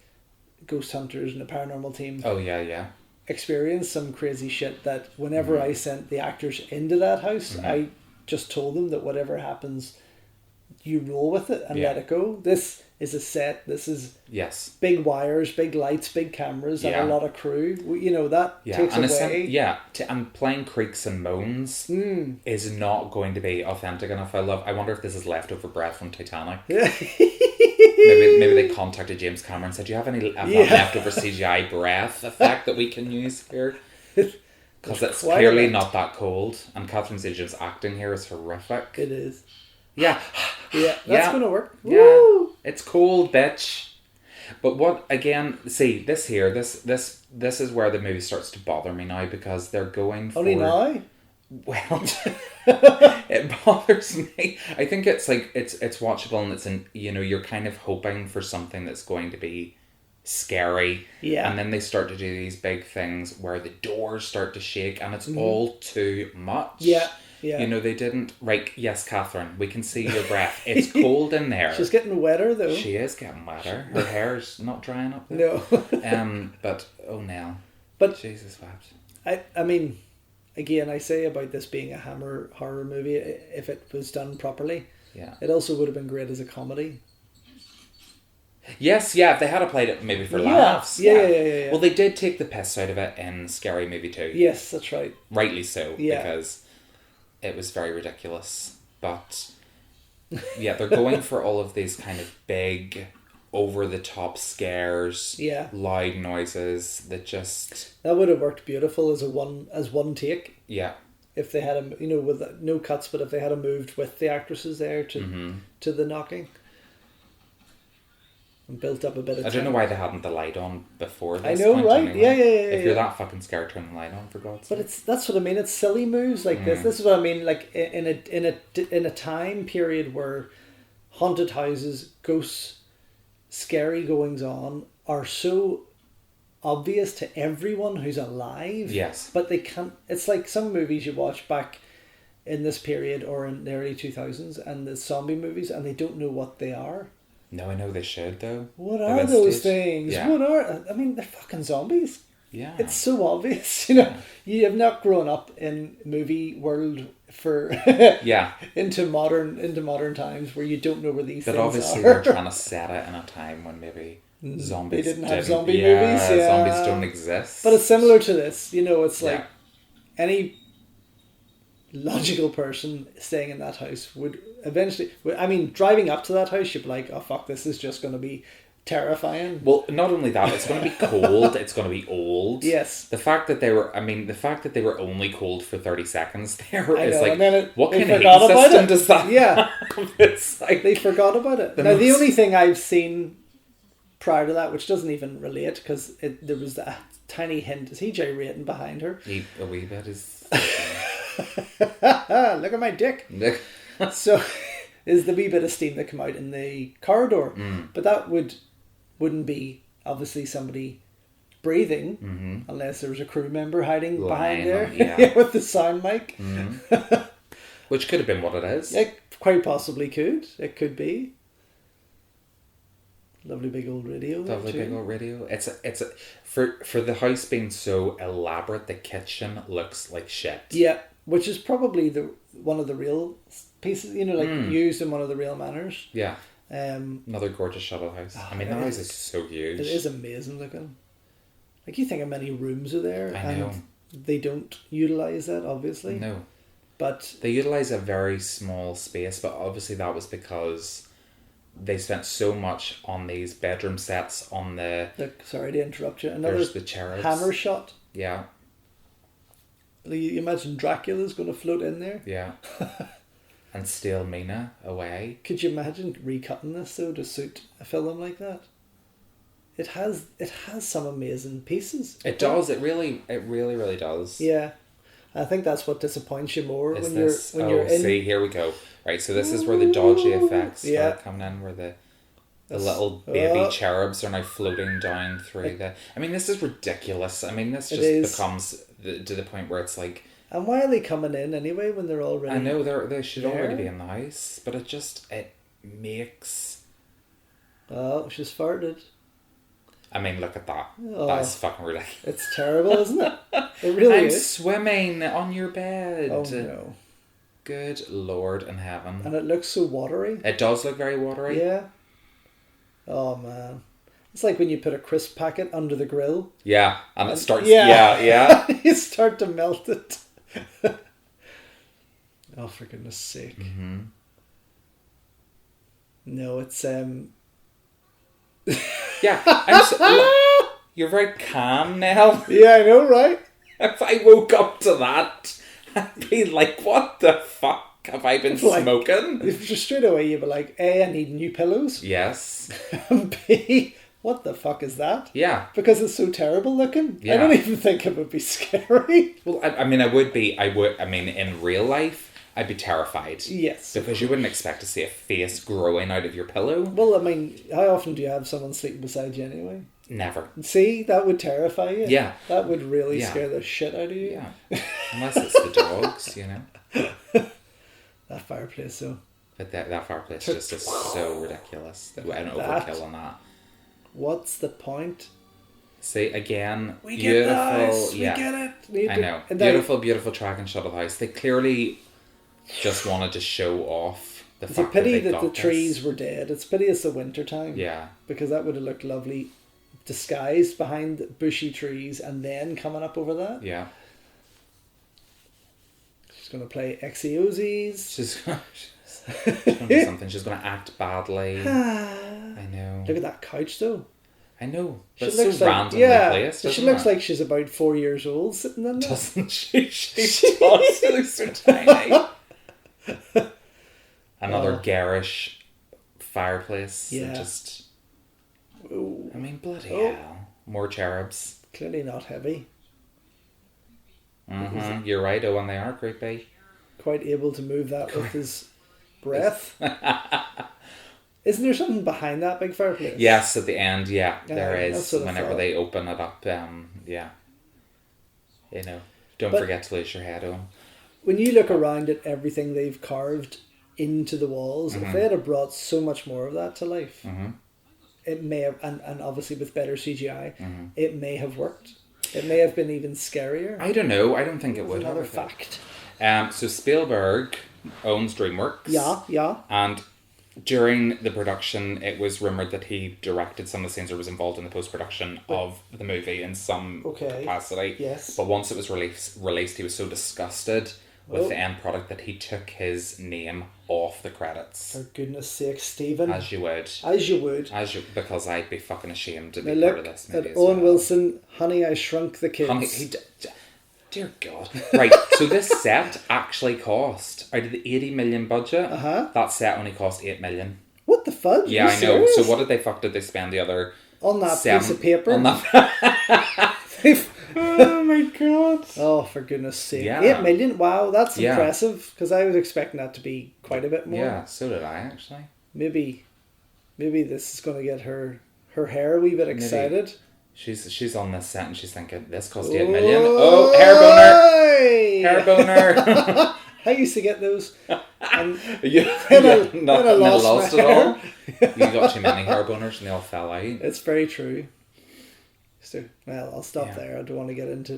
ghost hunters and the paranormal team. Oh, yeah. Experienced some crazy shit that whenever I sent the actors into that house, I just told them that whatever happens, you roll with it and let it go. This is a set. This is big wires, big lights, big cameras, and a lot of crew. You know, that takes away. And playing creaks and moans is not going to be authentic enough. I wonder if this is leftover breath from Titanic. Maybe they contacted James Cameron and said, do you have any leftover CGI breath effect that we can use here? Because it's clearly not that cold. And Catherine Zeta-Jones' acting here is horrific. It is. Yeah. That's going to work. Yeah. Woo! It's cold, bitch. But what, again, see, this is where the movie starts to bother me now because they're going for... Only now? Well, it bothers me. I think it's like, it's watchable and you're kind of hoping for something that's going to be scary. Yeah. And then they start to do these big things where the doors start to shake and it's all too much. Yeah. You know, they didn't... Right, yes, Catherine, we can see your breath. It's cold in there. She's getting wetter, though. She is getting wetter. Her hair's not drying up there. No. But, oh, Nell. But Jesus wept. I mean, again, I say about this being a Hammer horror movie, if it was done properly, it also would have been great as a comedy. Yes, if they had played it maybe for laughs. Yeah. Well, they did take the piss out of it in Scary Movie 2. Yes, that's right. Rightly so, because it was very ridiculous. But, yeah, they're going for all of these kind of big, over-the-top scares, loud noises that just... That would have worked beautiful as one take. Yeah. If they had, with no cuts, but if they had moved with the actresses there to the knocking. And built up a bit of I don't know why they hadn't the light on before this. I know, right? Anyway. Yeah. If you're that fucking scared, turn the light on, for God's sake. But that's what I mean. It's silly moves like this. This is what I mean. Like in a time period where haunted houses, ghosts, scary goings on are so obvious to everyone who's alive. Yes. But they can't. It's like some movies you watch back in this period or in the early 2000s and the zombie movies, and they don't know what they are. No, I know they should, though. What are those things? Yeah. I mean, they're fucking zombies. Yeah. It's so obvious, You have not grown up in movie world for into modern times where you don't know where these things are. But obviously they're trying to set it in a time when maybe zombies they didn't have zombie movies. Yeah. Zombies don't exist. But it's similar to this, it's like any logical person staying in that house would eventually... I mean, driving up to that house, you'd be like, oh, fuck, this is just going to be terrifying. Well, not only that, it's going to be cold, it's going to be old. Yes. The fact that they were only cold for 30 seconds there is like, what kind of heat system does that have? It's like... They forgot about it. Now, the only thing I've seen prior to that, which doesn't even relate, because there was a tiny hint, is he gyrating behind her? A wee bit is... Look at my dick. So, is the wee bit of steam that come out in the corridor. But that wouldn't be obviously somebody breathing unless there was a crew member hiding behind there with the sound mic. Which could have been what it is. It quite possibly could. It could be. Lovely big old radio. Big old radio. It's a for the house being so elaborate, the kitchen looks like shit. Yeah, which is probably one of the real pieces, used in one of the real manors. Yeah. Another gorgeous shuttle house. I mean, that house is so huge. It is amazing looking. Like, you think how many rooms are there. I know. They don't utilise that, obviously. No. But they utilise a very small space, but obviously that was because they spent so much on these bedroom sets on sorry to interrupt you. There's the cherubs. Hammer shot. Yeah. You imagine Dracula's going to float in there? Yeah. And steal Mina away. Could you imagine recutting this though to suit a film like that? It has some amazing pieces. It does. It really does. Yeah, I think that's what disappoints you more you're in. See, here we go. Right, so this is where the dodgy effects start coming in, where the little baby cherubs are now floating down through the... I mean, this is ridiculous. I mean, this just becomes to the point where it's like... And why are they coming in anyway when they're already... I know, they should already be in the house, but it makes... Oh, she's farted. I mean, look at that. Oh, that's fucking ridiculous. It's terrible, isn't it? It really is. I'm swimming on your bed. Oh, no. Good Lord in heaven. And it looks so watery. It does look very watery. Yeah. Oh, man. It's like when you put a crisp packet under the grill. Yeah, and it starts... Yeah. You start to melt it. Oh, for goodness sake. Mm-hmm. No, it's... Yeah, you're very calm now. Yeah, I know, right? If I woke up to that, I'd be like, what the fuck have I been smoking? Just straight away you'd be like, A, I need new pillows. Yes. And B, what the fuck is that? Yeah. Because it's so terrible looking. Yeah. I don't even think it would be scary. Well, I mean, in real life, I'd be terrified. Yes. Because you wouldn't expect to see a face growing out of your pillow. Well, I mean, how often do you have someone sleeping beside you anyway? Never. See, that would terrify you. Yeah. That would really scare the shit out of you. Yeah. Unless it's the dogs, That fireplace, though. But that fireplace just is so ridiculous. An overkill on that. What's the point? See, again, we beautiful. Get this. Yeah. We get it. I know. Beautiful track and shuttle house. They clearly just wanted to show off the fact that it's a pity that the trees were dead. It's a pity it's the winter time. Yeah. Because that would have looked lovely disguised behind bushy trees and then coming up over that. Yeah. She's going to play Exeozis. She's going to do something. She's going to act badly. I know. Look at that couch though. I know. But it's so randomly placed. She looks like she's about 4 years old sitting in there. Doesn't she? She does. She looks so tiny. Another garish fireplace. Yeah. Just... Ooh. I mean, bloody hell. More cherubs. Clearly not heavy. Mm-hmm. You're right, and they are creepy. Quite able to move that with his breath. Isn't there something behind that big fireplace? Yes, at the end, there is. Whenever they open it up, don't forget to lace your head on. When you look around at everything they've carved into the walls, if they had brought so much more of that to life, it may have, and obviously with better CGI, it may have worked. It may have been even scarier. I don't know. I don't think it would. Another fact. So Spielberg owns DreamWorks. Yeah. And during the production, it was rumoured that he directed some of the scenes or was involved in the post-production of the movie in some capacity. Yes. But once it was released, he was so disgusted with the end product that he took his name off the credits. For goodness sake, Stephen. As you would. Because I'd be fucking ashamed to be part of this movie. Owen Wilson, Honey, I Shrunk the Kids. Dear God. Right, so this set actually cost, out of the 80 million budget, that set only cost 8 million. What the fudge? Yeah, I know. So what did they spend the other... On that piece of paper? On that... Oh my God. Oh, for goodness sake. Yeah. 8 million? Wow, that's impressive. Because I was expecting that to be quite a bit more. Yeah, so did I, actually. Maybe this is going to get her hair a wee bit excited. Maybe. She's on this set and she's thinking, this cost 8 million. Oh, hair boner. I used to get those. And then I lost it all. You got too many hair boners and they all fell out. It's very true. So, well, I'll stop there. I don't want to get into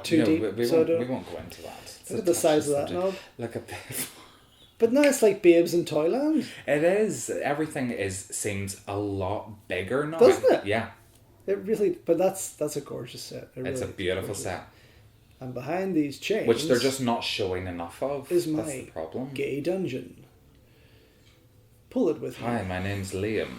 too deep. We won't go into that. Look at the size of that knob. Look at this. But now it's like Babes in Toyland. It is. Everything seems a lot bigger now. Doesn't it? Yeah. It really, but that's a gorgeous set. It's a beautiful set. And behind these chains, which they're just not showing enough of, is that's my the problem. Gay dungeon. Pull it with me. Hi, my name's Liam.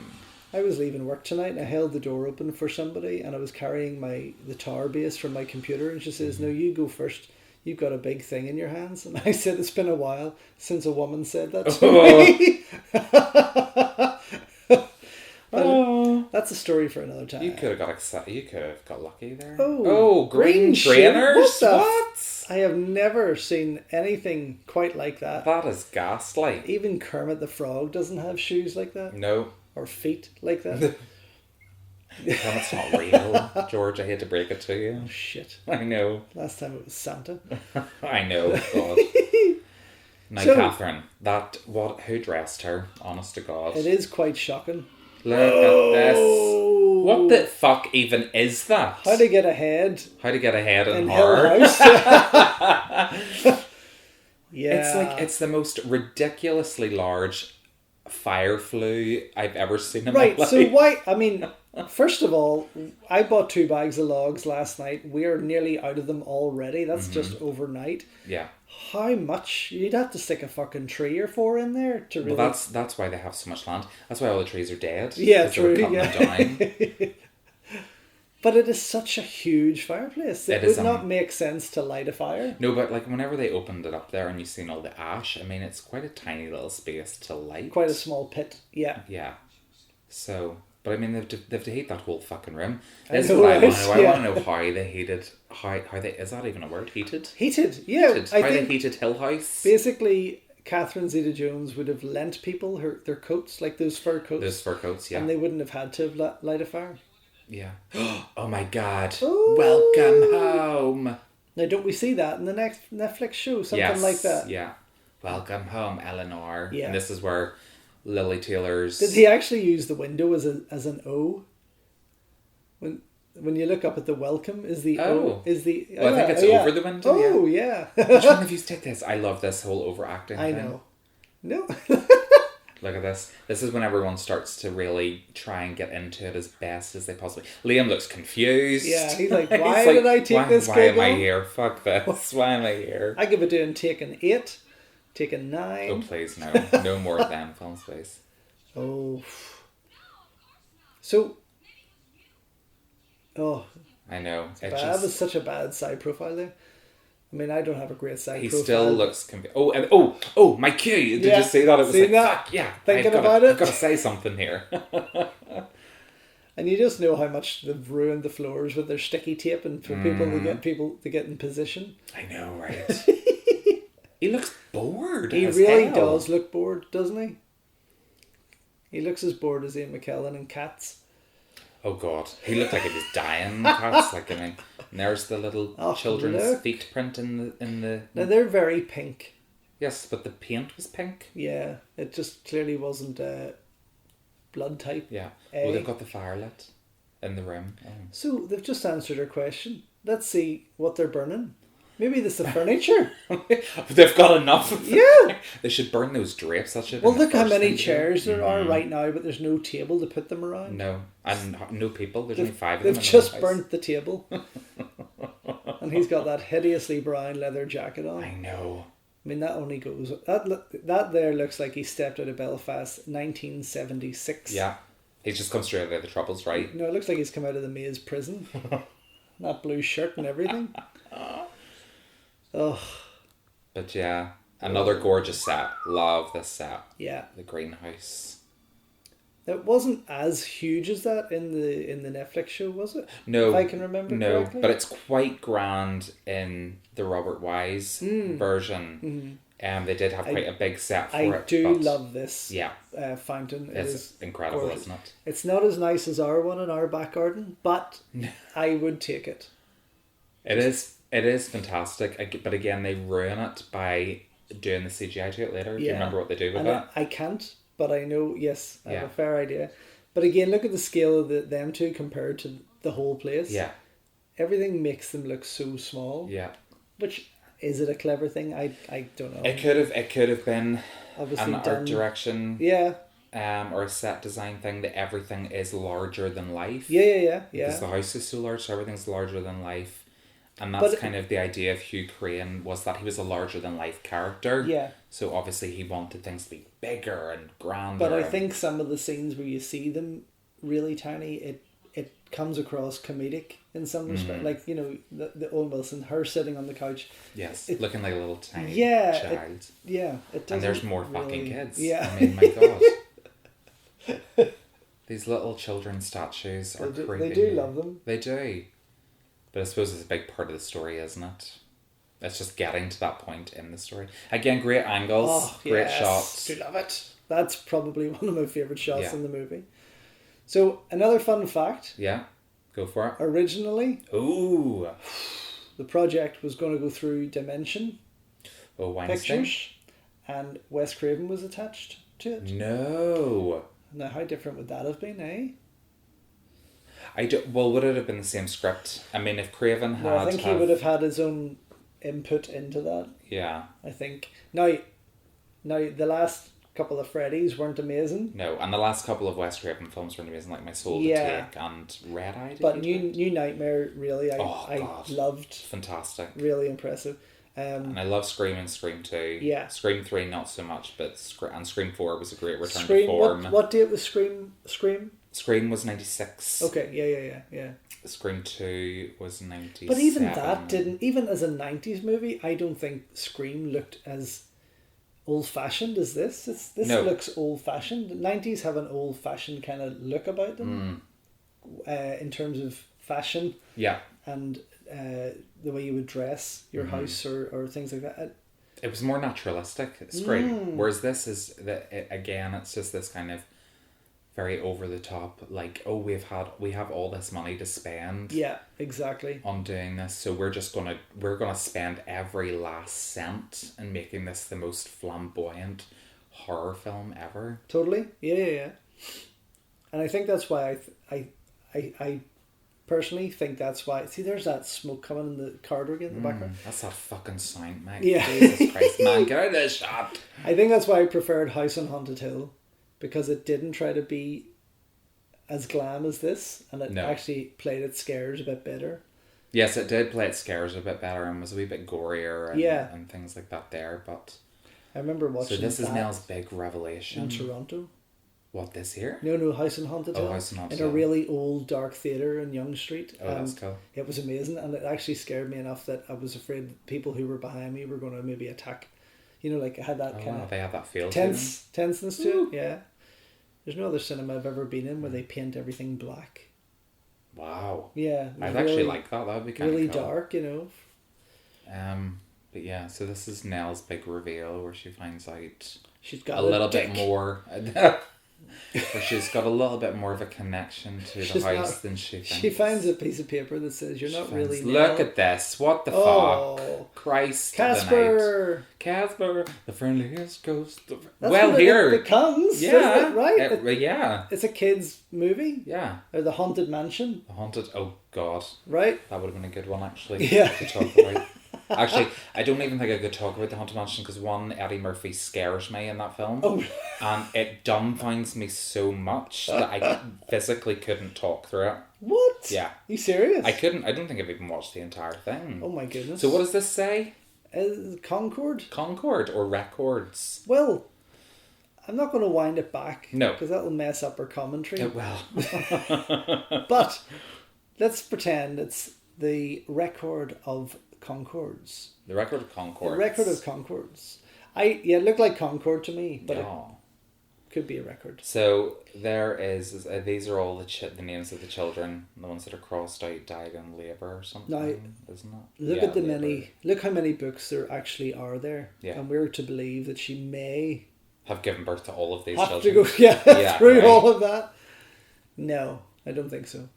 I was leaving work tonight and I held the door open for somebody and I was carrying the tower base from my computer and she says, no, you go first. You've got a big thing in your hands. And I said, it's been a while since a woman said that to me. That's a story for another time. You could have got excited. You could have got lucky there. Oh, green trainers? What? I have never seen anything quite like that. That is ghastly. Even Kermit the Frog doesn't have shoes like that. No. Or feet like that. That's not real, George. I hate to break it to you. Oh, shit. I know. Last time it was Santa. I know. God. Now, Catherine, who dressed her? Honest to God. It is quite shocking. Look at this. What the fuck even is that? How to get ahead in horror. Yeah. It's the most ridiculously large fire flue I've ever seen in my life. Right, so why, I mean, first of all, I bought 2 bags of logs last night. We are nearly out of them already. That's just overnight. Yeah. How much? You'd have to stick a fucking tree or 4 in there to really... Well, that's why they have so much land. That's why all the trees are dead. Yeah, true. Down. But it is such a huge fireplace. It would not make sense to light a fire. No, but like whenever they opened it up there and you've seen all the ash, I mean, it's quite a tiny little space to light. Quite a small pit, yeah. Yeah. So, but I mean, they have to heat that whole fucking room. I want to know how they heated, is that even a word? Heated? Heated, yeah. Heated. How they heated Hill House. Basically, Catherine Zeta Jones would have lent people their coats, like those fur coats. Those fur coats, yeah. And they wouldn't have had to have light a fire. Yeah. Oh my God. Ooh. Welcome home. Now, don't we see that in the next Netflix show? Something like that. Yeah. Welcome home, Eleanor. Yeah. And this is where Lily Taylor's... Did he actually use the window as an O? When you look up at the welcome, is the O... Is the... Well, I think it's over the window. Oh, yeah. Which one of you take this? I love this whole overacting I thing. know. No. Look at this. This is when everyone starts to really try and get into it as best as they possibly... Liam looks confused. Yeah, he's like, why did I take this gig Why am I here? Fuck this. Why am I here? I could be doing Taken 8, Taken 9. Oh, please, no. No more of them, film space. Oh. So... Oh. I know. That was such a bad side profile there. I mean, I don't have a great side profile. He still looks confused. Oh, my cue. Did you see that? It was like, fuck, yeah. Thinking about it? I've got to say something here. And you just know how much they've ruined the floors with their sticky tape and for people to get in position. I know, right? He looks bored. He really does look bored, doesn't he? He looks as bored as Ian McKellen in Cats. Oh God, he looked like he was dying. Cats, like, I mean, and there's the little children's feet print in the. Now they're very pink. Yes, but the paint was pink. Yeah, it just clearly wasn't blood type. Yeah. Well, they've got the fire lit in the room. Oh. So they've just answered our question. Let's see what they're burning. Maybe this is the furniture. They've got enough. Yeah. They should burn those drapes. That should. Well, look how many chairs there are right now, but there's no table to put them around. No, and no people. There's only 5 of them. They've just burnt the table. And he's got that hideously brown leather jacket on. I know. I mean, that only goes... That there looks like he stepped out of Belfast 1976. Yeah. He's just come straight out of the Troubles, right? No, it looks like he's come out of the Maze prison. That blue shirt and everything. Oh. But yeah, another gorgeous set. Love this set. Yeah. The greenhouse. It wasn't as huge as that in the Netflix show, was it? No. If I can remember correctly. But it's quite grand in the Robert Wise version. They did have quite a big set for it. I do love this fountain. It's incredible, gorgeous. isn't it? It's not as nice as our one in our back garden, but I would take it. It is fantastic, but again, they ruin it by doing the CGI to it later. Do you remember what they do with that? I can't, but I know, yes, I have a fair idea. But again, look at the scale of them two compared to the whole place. Yeah. Everything makes them look so small. Yeah. Which, is it a clever thing? I don't know. It could have been obviously an art direction. Yeah. Or a set design thing that everything is larger than life. Yeah. Because the house is so large, so everything's larger than life. And that's kind of the idea of Hugh Crane, was that he was a larger than life character. Yeah. So obviously he wanted things to be bigger and grander. But I think some of the scenes where you see them really tiny, it comes across comedic in some respect. Like, the Owen Wilson, her sitting on the couch. Yes, looking like a little tiny child. And there's more fucking kids. Yeah. I mean, my God. These little children statues are creepy. They do love them. They do. But I suppose it's a big part of the story, isn't it? It's just getting to that point in the story. Again, great angles, great shots. I love it. That's probably one of my favourite shots in the movie. So, another fun fact. Yeah, go for it. Originally, ooh, the project was going to go through Dimension Pictures, and Wes Craven was attached to it. No. Now, how different would that have been, eh? Would it have been the same script? I mean, if Craven had... I think he would have had his own input into that. Yeah. I think. Now, the last couple of Freddy's weren't amazing. No, and the last couple of Wes Craven films weren't amazing, like My Soul to Take and Red Eye. But New Nightmare, really, I loved. Fantastic. Really impressive. And I love Scream and Scream 2. Yeah. Scream 3 not so much, but Scream 4 was a great return to form. What date was Scream? Scream was 96. Okay, yeah. Scream 2 was 97. But even that even as a 90s movie, I don't think Scream looked as old-fashioned as this. This looks old-fashioned. The 90s have an old-fashioned kind of look about them in terms of fashion. Yeah. And the way you would dress your house or things like that. It was more naturalistic, Scream. Whereas this is, again, it's just this kind of very over the top, like, oh, we have all this money to spend. Yeah, exactly. On doing this, so we're gonna spend every last cent in making this the most flamboyant horror film ever. Totally. Yeah. And I think that's why I personally think that's why. See, there's that smoke coming in the corridor again in the background. That's that fucking sound, mate. Yeah. Jesus Christ, man, get out of this shot. I think that's why I preferred House on Haunted Hill. Because it didn't try to be as glam as this, and it actually played its scares a bit better. Yes, it did play its scares a bit better and was a wee bit gorier and things like that there. But I remember watching. So this is Nell's big revelation in Toronto. What, this here? No, House on Haunted Hill. House on Haunted Hill. In a really old dark theatre in Yonge Street. Oh, that's cool. It was amazing, and it actually scared me enough that I was afraid that people who were behind me were going to maybe attack. Like I had that kind of. They have that feel. Tenseness to it. Yeah. There's no other cinema I've ever been in where they paint everything black. Wow. Yeah. I'd actually like that. That would be kind of really cool. dark, But yeah, so this is Nell's big reveal where she finds out she's got a little bit more. Where she's got a little bit more of a connection to the house than she thinks. She finds a piece of paper that says, "You're not really Nell." Look at this. What the fuck? Christ. Casper, the friendliest ghost. That's here it becomes. Yeah. Right? Yeah. It's a kid's movie. Yeah. Or The Haunted Mansion. Oh God. Right? That would have been a good one, actually. Yeah. To talk about. Actually, I don't even think I could talk about The Haunted Mansion because one, Eddie Murphy scares me in that film. Oh. And it dumbfounds me so much that I physically couldn't talk through it. What? Yeah. Are you serious? I couldn't. I don't think I've even watched the entire thing. Oh my goodness. So what does this say? Concord? Concord or Records. Well, I'm not going to wind it back. No. Because that'll mess up our commentary. It will. But let's pretend it's the Record of Concords. The Record of Concords. The Record of Concords. It looked like Concord to me, but it could be a record. So there is these are all the names of the children, the ones that are crossed out, died in labour or something, now, isn't it? Look at look how many books there actually are there. Yeah. And we're to believe that she may have given birth to all of these have children. To go through all of that. No, I don't think so.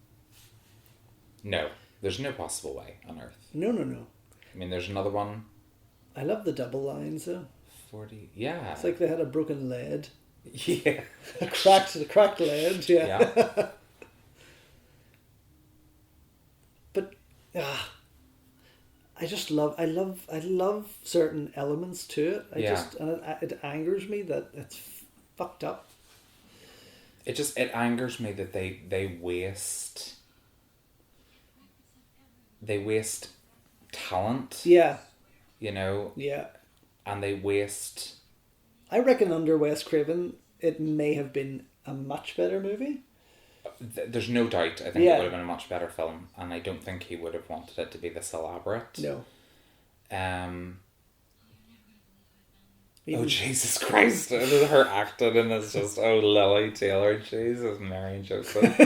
No, there's no possible way on earth. No. I mean, there's another one. I love the double lines though. 40, yeah. It's like they had a broken lead. Yeah. a cracked lead, yeah. But I love certain elements to it. It angers me that it's fucked up. It angers me that they waste talent. Yeah. You know? Yeah. And they waste... I reckon under Wes Craven, it may have been a much better movie. There's no doubt. I think it would have been a much better film, and I don't think he would have wanted it to be this elaborate. No. Oh, Jesus Christ. Her acting in this just, Lily Taylor, Jesus, Mary and Joseph.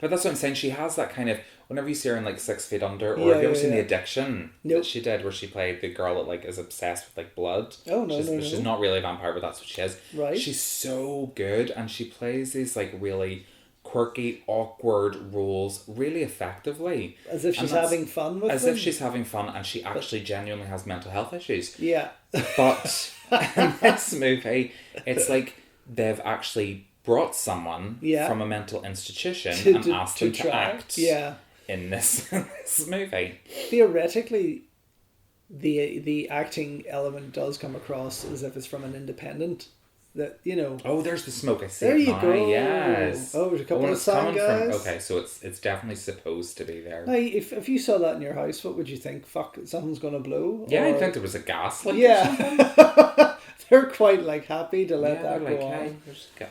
But that's what I'm saying. She has that kind of, whenever you see her in like 6 Feet Under, or have you ever seen The Addiction that she did, where she played the girl that like is obsessed with like blood? Oh, no. She's not really a vampire, but that's what she is. Right. She's so good, and she plays these like really quirky, awkward roles really effectively. As if she's having fun with them. As if she's having fun, and she actually genuinely has mental health issues. Yeah. But in this movie, it's like they've actually brought someone from a mental institution and asked them to act in this movie. Theoretically, the acting element does come across as if it's from an independent. That, you know. Oh, there's the smoke. I see there it you now. go. Yes. Oh, there's a couple of sound guys. Okay, so it's definitely supposed to be there. Now, if you saw that in your house, what would you think? Fuck, something's going to blow? Yeah, I think there was a gas leak or something. They're quite like happy to let that go on. Hey,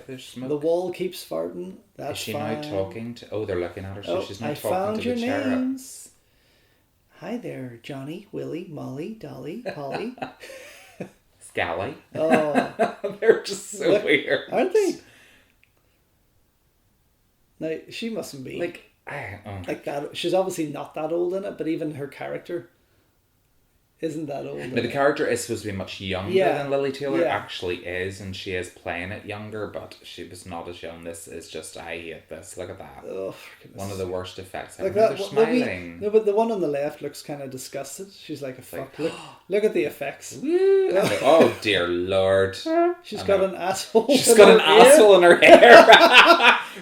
there's smoke. The wall keeps farting. That's Is she fine. now talking to... Oh, they're looking at her, so she's not talking found to your the cherub. names. Hi there, Johnny, Willie, Molly, Dolly, Polly. Scally. Oh. They're just so weird. Aren't they? Now, she mustn't be like that. She's obviously not that old in it, but even her character isn't that old. Now, the character is supposed to be much younger than Lily Taylor actually is, and she is playing it younger, but she was not as young. This is just, I hate this. Look at that. Oh, one of the worst effects. Like they're smiling. No, but the one on the left looks kind of disgusted. She's like, fuck. Look at the effects. Oh, dear Lord. She's got an asshole. She's got an asshole in her hair.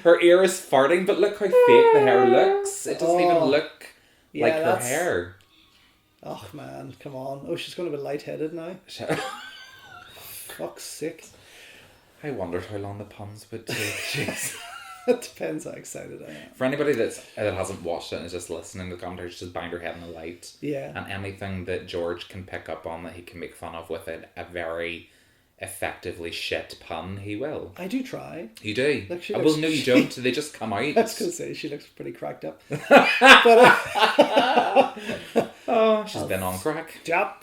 Her ear is farting, but look how fake the hair looks. It doesn't even look like her hair. Oh man, come on. Oh, she's going to be lightheaded now. Fuck's sake. I wondered how long the puns would take. Jeez. It depends how excited I am. For anybody that hasn't watched it and is just listening to the commentary, just bang her head in the light. Yeah. And anything that George can pick up on that he can make fun of with it, a very effectively shit pun, he will. I do try. You do? Well, no, you don't. They just come out. I was going to say, she looks pretty cracked up. She's been on crack. Jap.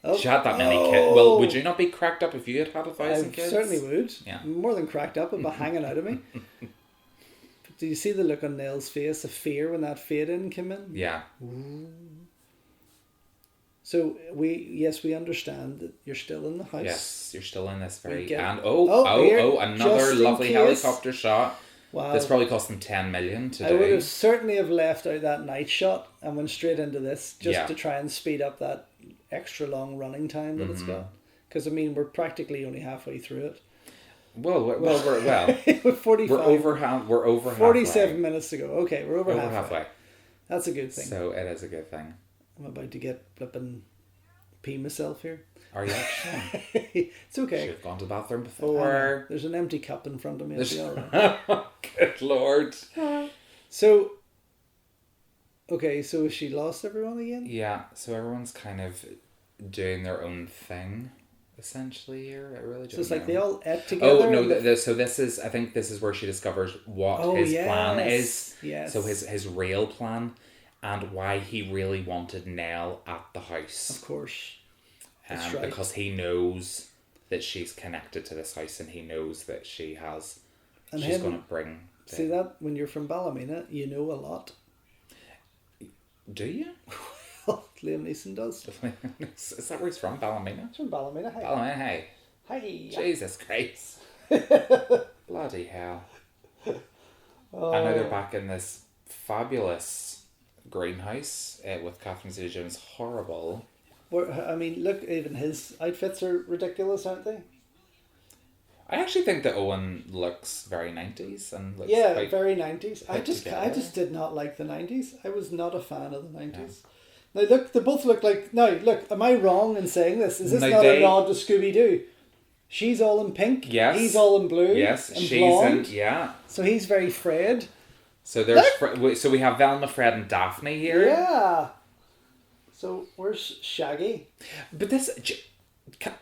Oh. She had that many kids. Well, would you not be cracked up if you had 1,000 kids? I certainly would. Yeah. More than cracked up, it'd be hanging out of me. But do you see the look on Nell's face of fear when that fade in came in? Yeah. Ooh. So we understand that you're still in the house. Yes, you're still in this very... Here, another lovely helicopter shot. Wow. This probably cost them 10 million to do. I would have certainly have left out that night shot and went straight into this just to try and speed up that extra long running time that it's got. Because, I mean, we're practically only halfway through it. Well, we're 45. We're over 47 halfway. minutes to go. Okay, we're over halfway. That's a good thing. So it is a good thing. I'm about to get flipping pee myself here. Are you actually? It's okay. Should have gone to the bathroom before. There's an empty cup in front of me. Good Lord. So Okay, so she lost everyone again? Yeah, so everyone's kind of doing their own thing, essentially, here. I really don't know. So it's like they all ate together? Oh, no, so this is, I think this is where she discovers what his plan is. Yes. So his real plan, and why he really wanted Nell at the house. Of course. That's right. Because he knows that she's connected to this house, and he knows that she's going to bring... See that? When you're from Ballymena, you know a lot. Do you? Liam Neeson does. Is that where he's from? Ballymena? He's from Ballymena, hey. Ballymena, hey. Hey. Jesus Christ. Bloody hell. Oh. And now they're back in this fabulous greenhouse with Catherine Zeta-Jones. Horrible. I mean, look, even his outfits are ridiculous, aren't they? I actually think that Owen looks very 90s and looks very 90s. I just did not like the 90s. I was not a fan of the 90s. Yeah. Now look, they both look like... Now look, am I wrong in saying this? Is this not a nod to Scooby-Doo? She's all in pink. Yes. He's all in blue. Yes. And she's blonde. in... Yeah. So he's very Fred. So there's... So we have Velma, Fred and Daphne here. Yeah. So where's Shaggy? But this...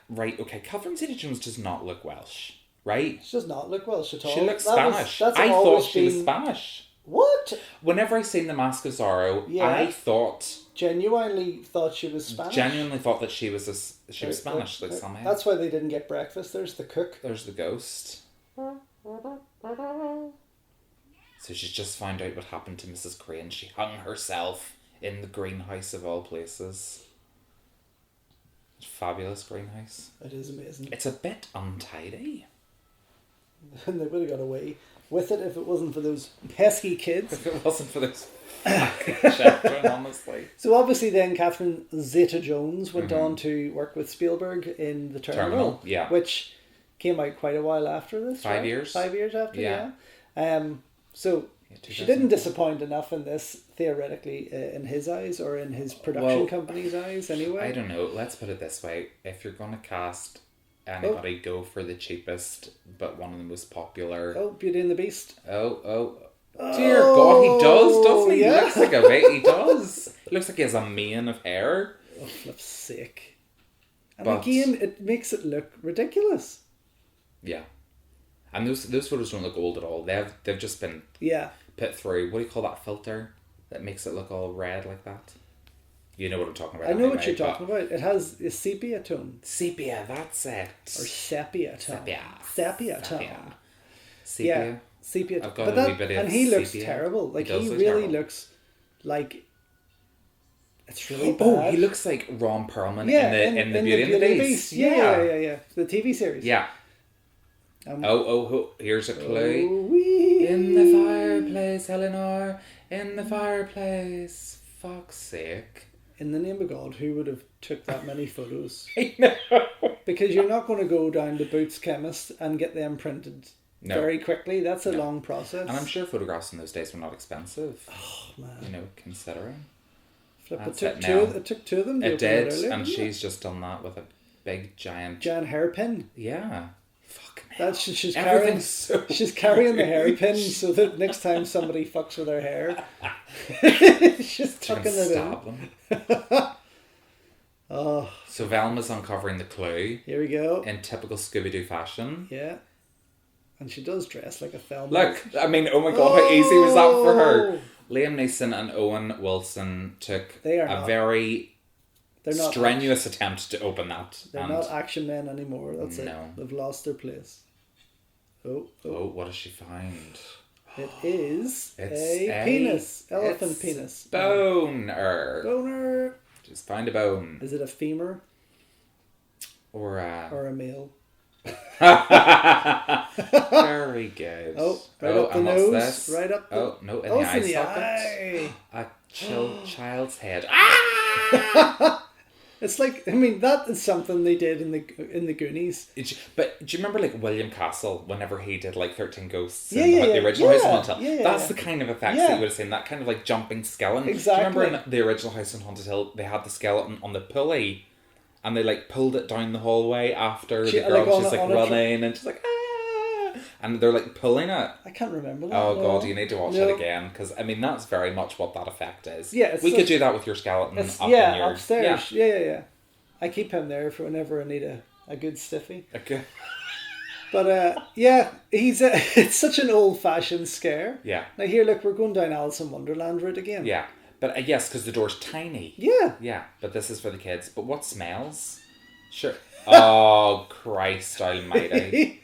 Right, okay, Catherine Zeta-Jones does not look Welsh, right? She does not look Welsh at all. She looks Spanish. I thought she was Spanish. What? Whenever I seen The Mask of Zorro, I thought... Genuinely thought she was Spanish? Genuinely thought that she was Spanish, like somehow. That's why they didn't get breakfast. There's the cook. There's the ghost. So she's just found out what happened to Mrs. Crane. She hung herself in the greenhouse of all places. Fabulous greenhouse. It is amazing. It's a bit untidy. And they would have got away with it if it wasn't for those pesky kids. If it wasn't for those children, honestly. So obviously then Catherine Zeta-Jones went on to work with Spielberg in The Terminal. Yeah. Which came out quite a while after this. 5 years. 5 years after, yeah. So she didn't disappoint enough in this, theoretically, in his eyes, or in his production company's eyes, anyway. I don't know. Let's put it this way. If you're going to cast anybody, go for the cheapest, but one of the most popular. Oh, Beauty and the Beast. Oh, dear God, he does, doesn't he? Yeah. He looks like a bit, he does. He looks like he has a mane of hair. Oh, flip's sake. And again, it makes it look ridiculous. Yeah. And those photos don't look old at all. They've just been put through, what do you call that filter that makes it look all red like that? You know what I'm talking about. I know what you're talking about. It has a sepia tone. Sepia, that's it. Or sepia tone. Sepia tone. Sepia. Yeah, sepia tone. I've got a wee bit of and he looks sepia. terrible. Like, he really terrible. Looks like... It's really bad. Oh, he looks like Ron Perlman in the Beauty and the Beast. Yeah. The TV series. Yeah. Here's a clue. Oh-wee. In the fireplace, Eleanor. In the fireplace. Fuck's sake. In the name of God, who would have took that many photos? I know. Because you're not going to go down to Boots Chemist and get them printed very quickly. That's a long process. And I'm sure photographs in those days were not expensive. Oh, man. You know, considering. It took two of them to It did, and she's just done that with a big giant hairpin. Yeah. Fucking hell. That's she's carrying the hairpin so that next time somebody fucks with her hair, she's tucking it in. Oh. So Velma's uncovering the clue. Here we go. In typical Scooby-Doo fashion. Yeah. And she does dress like a Thelma. Look, I mean, oh my God, how easy was that for her? Liam Neeson and Owen Wilson took a very strenuous attempt to open that. They're not action men anymore. That's it. They've lost their place. Oh, what does she find? It is a penis. Elephant penis. Boner. Just find a bone. Is it a femur? Or a male? Very good. Right up the nose. This? Right up the... in the eye socket. A child's head. It's like, I mean, that is something they did in the Goonies. But do you remember like William Castle, whenever he did like 13 Ghosts in the original House on Haunted Hill? That's the kind of effects that you would have seen, that kind of like jumping skeleton. Exactly. Do you remember in the original House on Haunted Hill, they had the skeleton on the pulley and they like pulled it down the hallway after the girl, she's like running and she's like, ah! And they're like pulling it. I can't remember that. Oh God, you need to watch it again, because I mean that's very much what that effect is. Yeah, we could do that with your skeleton up in your upstairs. Yeah. I keep him there for whenever I need a good stiffy. Okay. But it's such an old-fashioned scare. Yeah. Now here, look, we're going down Alice in Wonderland route again. Yeah, but yes, because the door's tiny. Yeah. Yeah, but this is for the kids. But what smells? Sure. Oh Christ Almighty!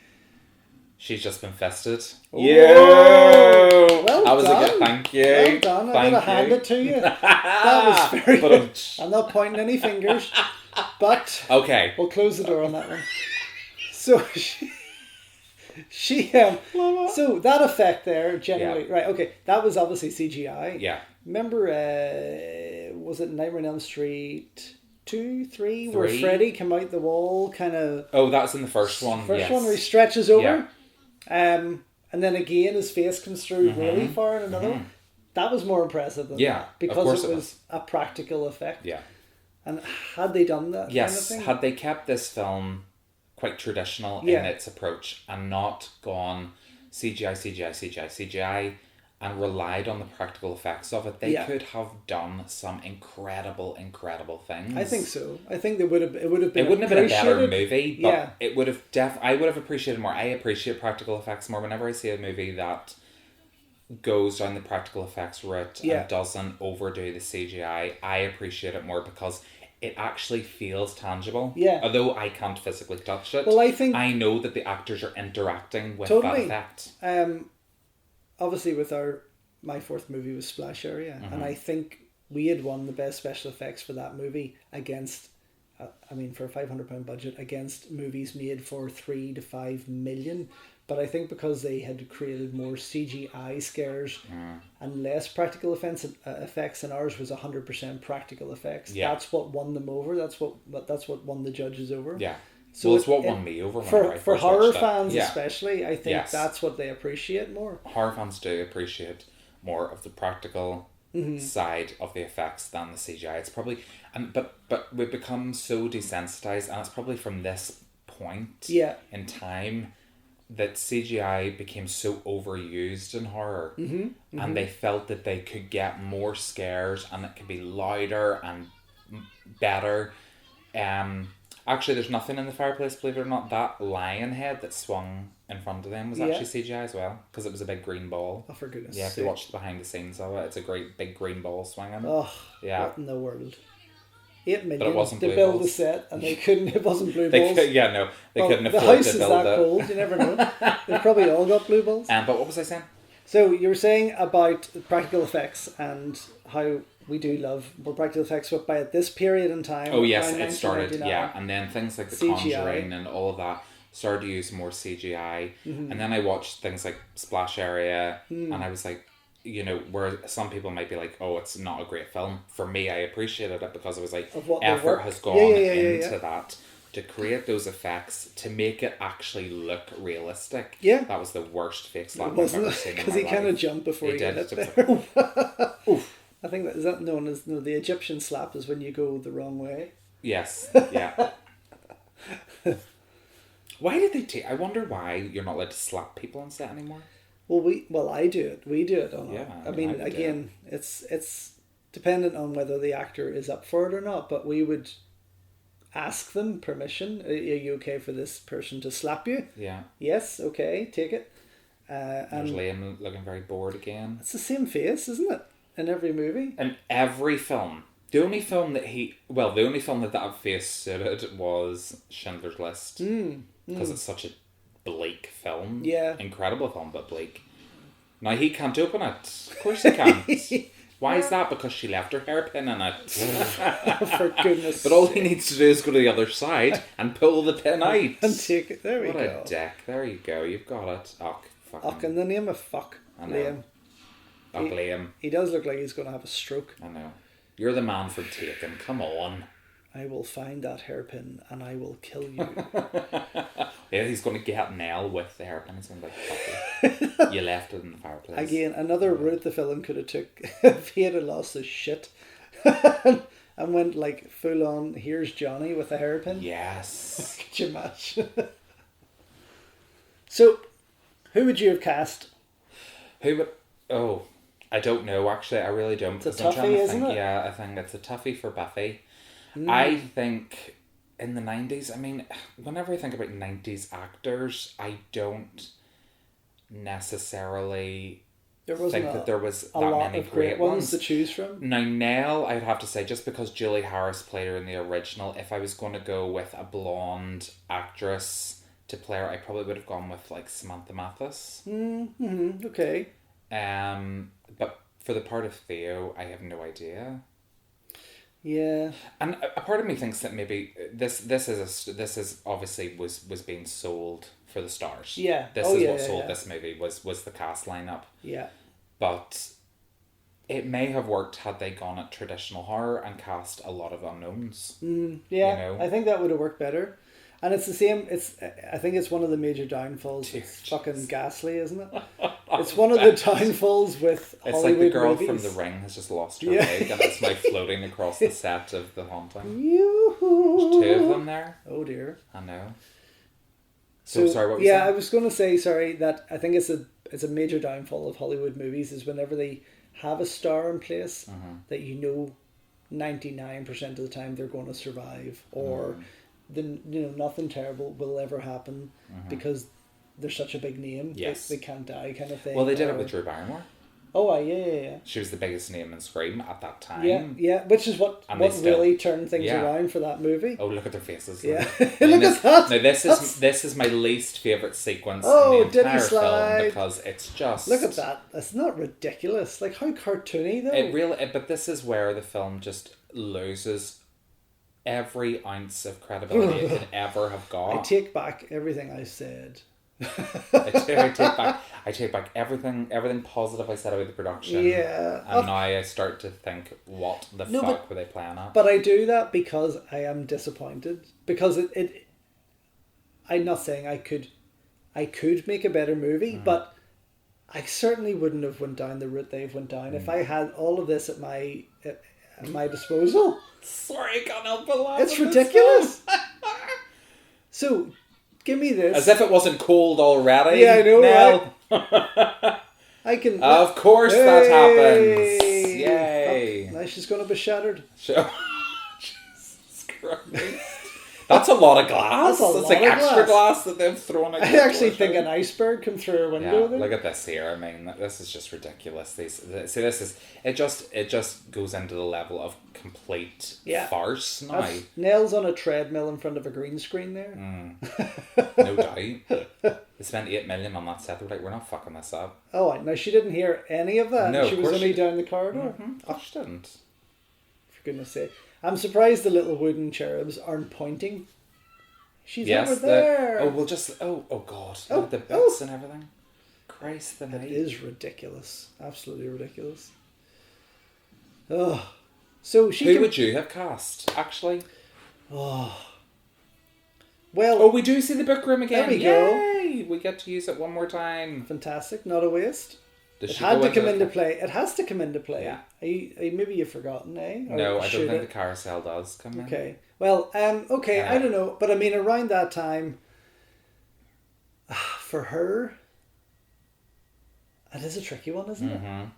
She's just been fisted. Yeah. Well that was done. A good thank you. Well done. I'm going to hand it to you. That was very good. I'm not pointing any fingers, but okay, we'll close the door on that one. So so that effect there generally right. Okay, that was obviously CGI. Yeah. Remember, was it Nightmare on Elm Street 2, 3, where Freddy came out the wall, kind of. Oh, that's in the first one. First one where he stretches over. Yeah. And then again his face comes through really far in another one. That was more impressive than that. Because it was a practical effect. Yeah. And had they done that kind of thing? Had they kept this film quite traditional in its approach and not gone CGI and relied on the practical effects of it, they could have done some incredible things. I think so. I think it would have been. It wouldn't have been a better movie, but it would have I would have appreciated more. I appreciate practical effects more whenever I see a movie that goes down the practical effects route and doesn't overdo the CGI. I appreciate it more because it actually feels tangible. Yeah. Although I can't physically touch it. Well, I know that the actors are interacting with that effect. Obviously, with my fourth movie was Splash Area, and I think we had won the best special effects for that movie against, for a £500 budget, against movies made for 3 to 5 million. But I think because they had created more CGI scares and less practical effects, and ours was 100% practical effects. Yeah. That's what won them over. That's what won the judges over. Yeah. So it's what won me over for horror fans, especially. I think that's what they appreciate more. Horror fans do appreciate more of the practical side of the effects than the CGI. It's probably but we've become so desensitized, and it's probably from this point in time that CGI became so overused in horror, and they felt that they could get more scares and it could be louder and better. Actually, there's nothing in the fireplace, believe it or not. That lion head that swung in front of them was actually CGI as well, because it was a big green ball. Oh, for goodness sake. If you watch the behind the scenes of it, it's a great big green ball swinging. Oh, what in the world? 8 million but it wasn't to build the set, and they couldn't. It wasn't blue balls. They couldn't afford to build it. The house is that cold. You never know. They probably all got blue balls. But what was I saying? So you were saying about practical effects and how we do love more practical effects, but by this period in time. Oh yes, it started. Yeah, and then things like The Conjuring and all of that started to use more CGI, and then I watched things like Splash Area, and I was like, where some people might be like, oh, it's not a great film. For me, I appreciated it because it was like effort has gone into that to create those effects to make it actually look realistic. Yeah, that was the worst fake slap I've ever seen. Because he kind of jumped before he got it there. Oof. I think is that known as the Egyptian slap is when you go the wrong way. Yes. Yeah. Why did they take? I wonder why you're not allowed to slap people on set anymore. Well, I do it. We do it. I mean, again, it's dependent on whether the actor is up for it or not. But we would ask them permission. Are you okay for this person to slap you? Yeah. Yes. Okay. Take it. There's Liam looking very bored again. It's the same face, isn't it? In every movie. In every film. The only film that face suited was Schindler's List. Because it's such a bleak film. Yeah. Incredible film, but bleak. Now he can't open it. Of course he can't. Why is that? Because she left her hairpin in it. For goodness But all he needs to do is go to the other side and pull the pin out. And take it. There we go. What a dick. There you go. You've got it. Fuck, in the name of fuck. I know. Liam. Liam. He does look like he's going to have a stroke. I know. You're the man for Taken. Come on. I will find that hairpin and I will kill you. Yeah, he's going to get Nell with the hairpin. He's going to be like, fuck you. You left it in the fireplace. Again, another route the film could have took if he had lost his shit and went like full on, here's Johnny with a hairpin. Yes. Could you imagine? So, Who would you have cast? Who would... Oh, I don't know, actually. I really don't. It's a toughie, isn't it? Yeah, I think it's a toughie for Buffy. I think in the 90s, I mean, whenever I think about 90s actors, I don't necessarily think that there was that many great ones to choose from. Now, Nell, I'd have to say, just because Julie Harris played her in the original, if I was going to go with a blonde actress to play her, I probably would have gone with like Samantha Mathis. Okay. But for the part of Theo, I have no idea. Yeah, and a part of me thinks that maybe this is obviously was being sold for the stars. Yeah, this is what sold this movie was the cast lineup. Yeah, but it may have worked had they gone at traditional horror and cast a lot of unknowns. Yeah, you know? I think that would have worked better. And it's the same. I think it's one of the major downfalls. It's fucking ghastly, isn't it? It's one of the downfalls with Hollywood It's like the girl movies. from The Ring has just lost her leg, and it's now floating across the set of The Haunting. Yoo-hoo. There's 2 of them there. Oh dear. I know. So sorry, what were you saying? I was going to say that I think it's a major downfall of Hollywood movies is whenever they have a star in place that 99% of the time they're going to survive, or then nothing terrible will ever happen because they're such a big name. Yes. They can't die, kind of thing. Well, they did it with Drew Barrymore. Oh, yeah. She was the biggest name in Scream at that time. Yeah, which is what really turned things around for that movie. Oh, look at their faces. Yeah, look at that. Now, this is my least favourite sequence in the entire film because it's just... Look at that. It's not ridiculous. Like, how cartoony, though. It really... But this is where the film just loses every ounce of credibility it could ever have got. I take back everything I said. I take back everything positive I said about the production. Yeah. And now I start to think, what the fuck were they playing at? But I do that because I am disappointed. Because I'm not saying I could make a better movie, but I certainly wouldn't have went down the route they've went down if I had all of this at my disposal. Sorry, I can't help but laugh. It's ridiculous. So, give me this. As if it wasn't cold already. Yeah, I know, Nell. right? I can... Of course that happens. Yay. Now she's going to be shattered. Jesus Christ. That's a lot of glass. That's like extra glass that they've thrown at. I actually think an iceberg come through a window. Yeah, look at this here. I mean, this is just ridiculous. It just goes into the level of complete farce now. Nell's on a treadmill in front of a green screen there. No doubt. They spent $8 million on that set. They were like, we're not fucking this up. Oh, no, she didn't hear any of that. No, she was only down the corridor. She didn't. For goodness sake. I'm surprised the little wooden cherubs aren't pointing. She's over there. Oh God. Look at the bits and everything. Christ the night. It is ridiculous. Absolutely ridiculous. Oh. So Who would you have cast, actually? Oh. Well. We do see the book room again. There we go. We get to use it one more time. Fantastic. Not a waste. It had to come into play. It has to come into play. Yeah. Maybe you've forgotten, eh? No, I don't think the carousel does come in. Okay. Well, I don't know. But I mean, around that time, for her, it is a tricky one, isn't it?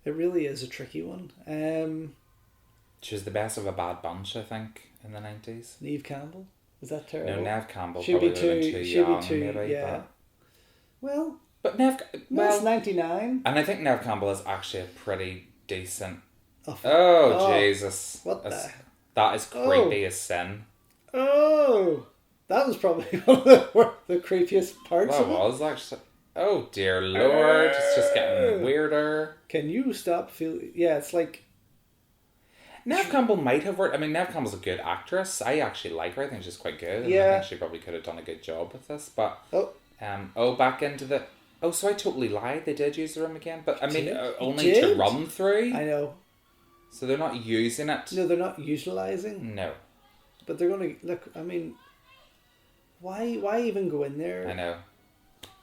It really is a tricky one. She was the best of a bad bunch, I think, in the 90s. Neve Campbell? Is that terrible? No, Neve Campbell she'd probably be too, would have been too young, maybe. Yeah. But... Well... But that's 99. And I think Neve Campbell is actually a pretty decent... Oh, Jesus. What the... That is creepy as sin. Oh! That was probably one of the creepiest parts of it. That was actually... Oh, dear Lord. It's just getting weirder. Can you stop feeling... Yeah, it's like... Neve Campbell might have worked... I mean, Neve Campbell's a good actress. I actually like her. I think she's quite good. Yeah. And I think she probably could have done a good job with this. But... back into the... Oh, so I totally lied. They did use the room again. But, I mean, only to run through. I know. So they're not using it. No, they're not utilising. No. But they're going to... Look, I mean... Why even go in there? I know.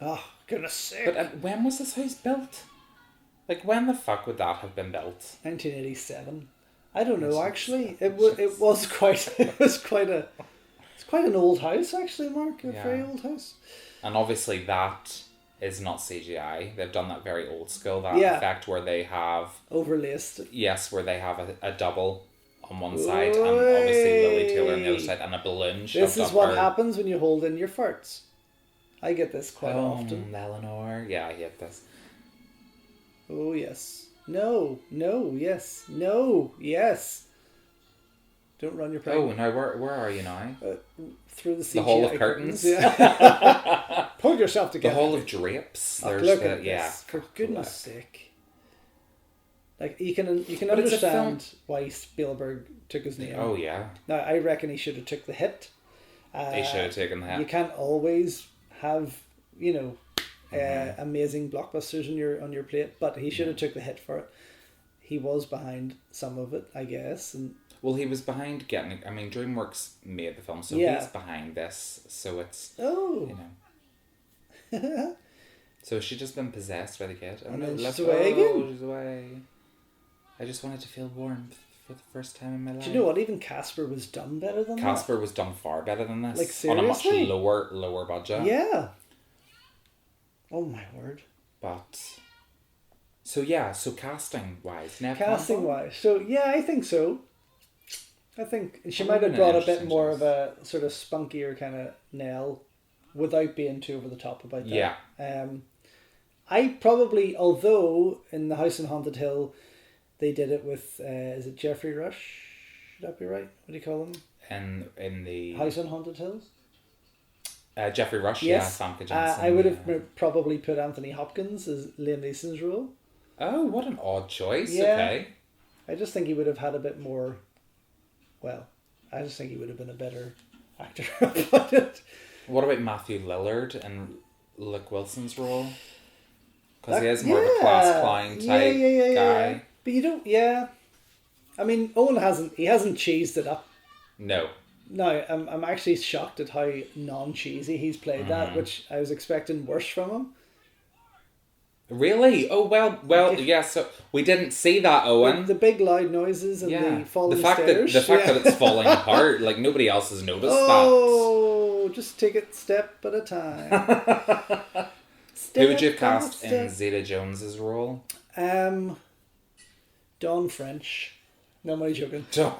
Oh, goodness sake. But when was this house built? Like, when the fuck would that have been built? 1987. I don't know, actually. It was quite... It's quite an old house, actually, Mark. A very old house. And obviously that is not CGI. They've done that very old school, that effect where they have... overlaced. Yes, where they have a double on one side and obviously Lily Taylor on the other side and a balloon shoved This is up what her. happens when you hold in your farts. I get this quite often. Eleanor. Yeah, I hate this. Oh, yes. No, yes. No, yes. Don't run your pride. Oh, now where are you now? Through the CGI the hall of curtains. Yeah. Pull yourself together. The hall of drapes. Oh, look at this. For goodness sake. Like you can understand why Spielberg took his name. Oh yeah. Now I reckon he should have took the hit. He should have taken the hit. You can't always have amazing blockbusters on your plate, but he should have took the hit for it. He was behind some of it, I guess, and. Well, he was behind getting... I mean, DreamWorks made the film, so he's behind this. So it's... Oh. You know. So she's just been possessed by the kid. And then she's away again. She's away. I just wanted to feel warmth for the first time in my life. Do you know what? Even Casper was done better than Casper was done far better than this. Like, seriously? On a much lower budget. Yeah. Oh, my word. But... So casting-wise... Casting-wise. So, yeah, I think so. I think she might have brought a bit more of a sort of spunkier kind of Nell without being too over the top about that. Yeah. I probably, although in The House on Haunted Hill, they did it with, is it Jeffrey Rush? Should that be right? What do you call him? In the... House on Haunted Hills? Jeffrey Rush, yes. Yeah, Famke Janssen. I would have probably put Anthony Hopkins as Liam Neeson's role. Oh, what an odd choice. Yeah. Okay. I just think he would have had a bit more... Well, I just think he would have been a better actor about it. What about Matthew Lillard and Luke Wilson's role? Because he is more of a class clown type guy. Yeah. But you don't... Yeah. I mean, Owen hasn't cheesed it up. No. No, I'm actually shocked at how non-cheesy he's played that, which I was expecting worse from him. Really? Oh, well, yeah, so we didn't see that, Owen. The big loud noises and the falling stairs. The fact that it's falling apart, like nobody else has noticed that. Oh, just take it step at a time. Who would you have cast in Zeta Jones's role? Dawn French. No, I'm only joking. But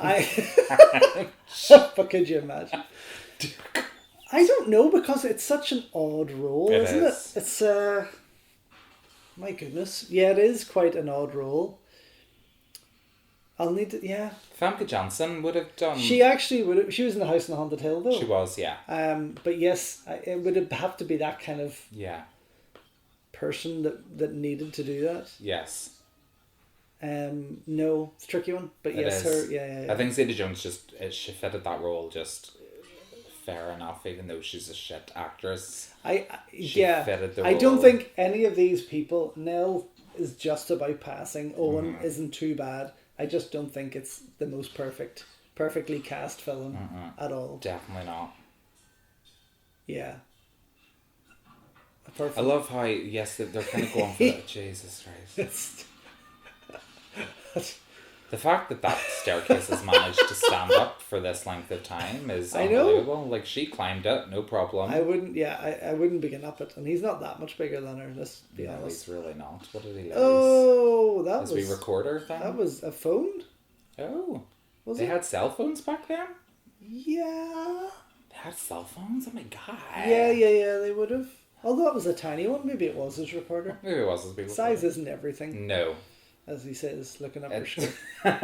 could you imagine? I don't know, because it's such an odd role, isn't it? It's my goodness. Yeah, it is quite an odd role. I'll need to, yeah. Famke Janssen would have done... She actually would have... She was in The House on Haunted Hill, though. She was, yeah. But yes, it would have to be that kind of... Yeah. Person that needed to do that. Yes. No, it's a tricky one. But yes, her... Yeah. I think Zeta Jones she fitted that role just... fair enough, even though she's a shit actress. Fitted the role. I don't think any of these people... Nell is just about passing. Owen isn't too bad. I just don't think it's the most perfectly cast film at all. Definitely not. Yeah. I love how, yes, they're kind of going for that. Jesus Christ. The fact that staircase has managed to stand up for this length of time is unbelievable. Like, she climbed it, no problem. I wouldn't begin up it. And he's not that much bigger than her, let's be honest. He's really not. What did he lose? Oh, that was... His recorder thing? That was a phone? Oh. They had cell phones back then? Yeah. They had cell phones? Oh my god. Yeah, they would have. Although it was a tiny one, maybe it was his recorder. Maybe it was his big recorder. Size isn't everything. No. As he says, looking up her shirt. But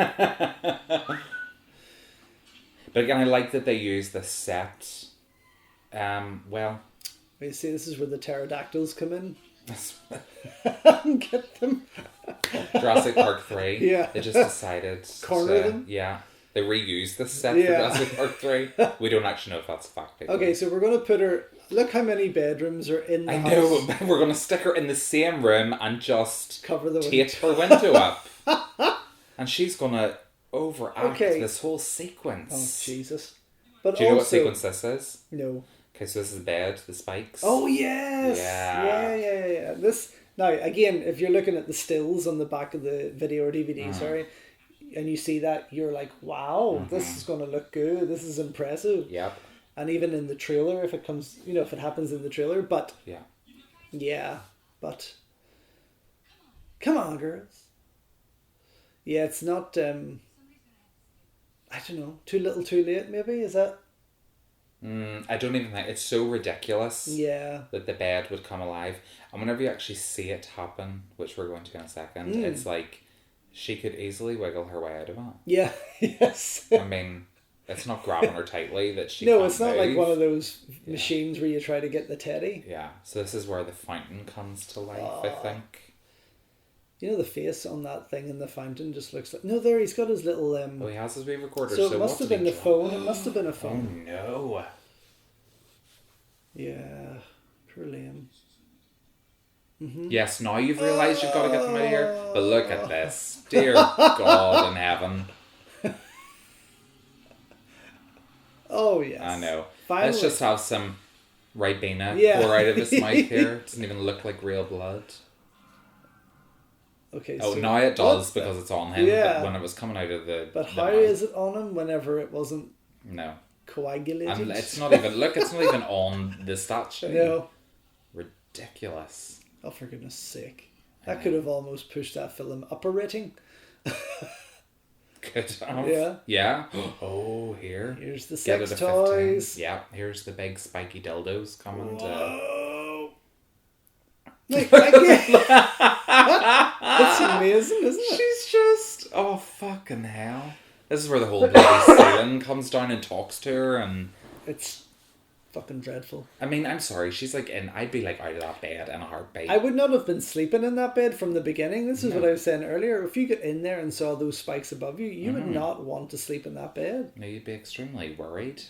again, I like that they use the set. You see, this is where the pterodactyls come in. Get them. Jurassic Park 3. Yeah. They just decided corner them. Yeah. They reused the set for Jurassic Park 3. We don't actually know if that's a fact. Okay, so we're going to put her... Look how many bedrooms are in the house. I know, we're going to stick her in the same room and just cover the tape her window up. And she's going to overact this whole sequence. Oh, Jesus. But do you know what sequence this is? No. Okay, so this is the bed, the spikes. Oh, yes! Yeah. This... Now, again, if you're looking at the stills on the back of the video or DVD, and you see that, you're like, wow, this is going to look good. This is impressive. Yep. And even in the trailer, if it happens in the trailer, but Yeah, but come on, girls. Yeah, it's not. I don't know. Too little, too late. Maybe is that? I don't even think it's so ridiculous. Yeah. That the bed would come alive, and whenever you actually see it happen, which we're going to in a second, it's like she could easily wiggle her way out of it. Yeah. Yes. I mean, it's not grabbing her tightly that she. No, can't it's not move. like one of those machines where you try to get the teddy. Yeah. So this is where the fountain comes to life. I think. You know, the face on that thing in the fountain just looks like... No, there, he's got his little... Oh, he has his wee recorder. So it must have been the phone. It must have been a phone. Oh, no. Yeah. Poor Liam. Mm-hmm. Yes, now you've realised you've got to get them out of here. But look at this. Dear God in heaven. Oh, yes. I know. Finally. Let's just have some Ribena pour out of his mouth here. It doesn't even look like real blood. Okay. Oh, so now it does because it's on him. Yeah. But when it was coming out of the... But how is it on him whenever it wasn't coagulated? And it's not even... Look, it's not even on the statue. No. Ridiculous. Oh, for goodness sake. That could have almost pushed that film up a rating. Could have. Yeah. Yeah. Oh, here. Here's the sex toys. Yeah, here's the big spiky dildos coming Whoa. Like, that's amazing, isn't it? She's just... Oh, fucking hell. This is where the whole bloody ceiling comes down and talks to her, and... It's fucking dreadful. I mean, I'm sorry, she's like in... I'd be like out of that bed in a heartbeat. I would not have been sleeping in that bed from the beginning. This is what I was saying earlier. If you get in there and saw those spikes above you, you would not want to sleep in that bed. No, you'd be extremely worried.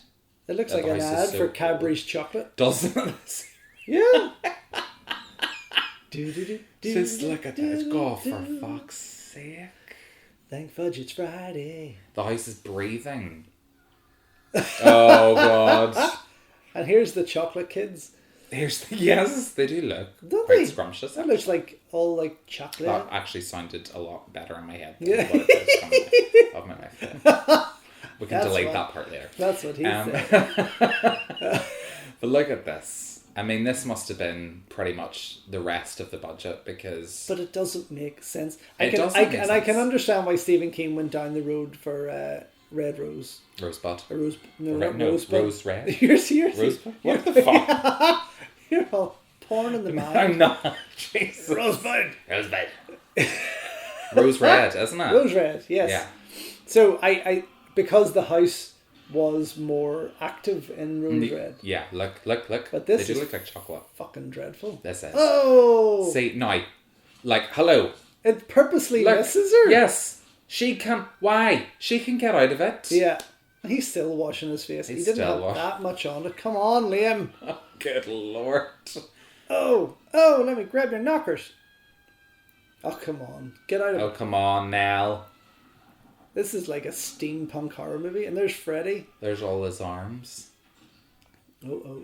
It looks like an ad for Cadbury's chocolate. Doesn't it? Yeah. Just look at that. Go for fuck's sake. Thank fudge it's Friday. The house is breathing. Oh, God. And here's the chocolate kids. Yes, they do look Don't quite they? scrumptious. That looks like all like chocolate. That actually sounded a lot better in my head than Yeah. what it is coming out of my mouth. We can delete that part later. That's what he said. But look at this. I mean, this must have been pretty much the rest of the budget because... But it doesn't make sense. I can understand why Stephen King went down the road for Red Rose. Rosebud. Rosebud. Rose Red. Here's Rosebud? What the fuck? You're all porn in the mind. I'm not. Jesus. Rosebud. Rose Red, isn't it? Rose Red, yes. Yeah. So I because the house was more active in Rose Red. Yeah, look. But this they do is look like chocolate. Fucking dreadful. This is. Oh! See, now, like, hello. It purposely misses her. Yes. She can... Why? She can get out of it. Yeah. He's still washing his face. He didn't have that much on it. Come on, Liam. Oh, good Lord. Oh, let me grab your knockers. Oh, come on. Get out of it. Oh, come on, Nell. This is like a steampunk horror movie. And there's Freddy. There's all his arms. Oh.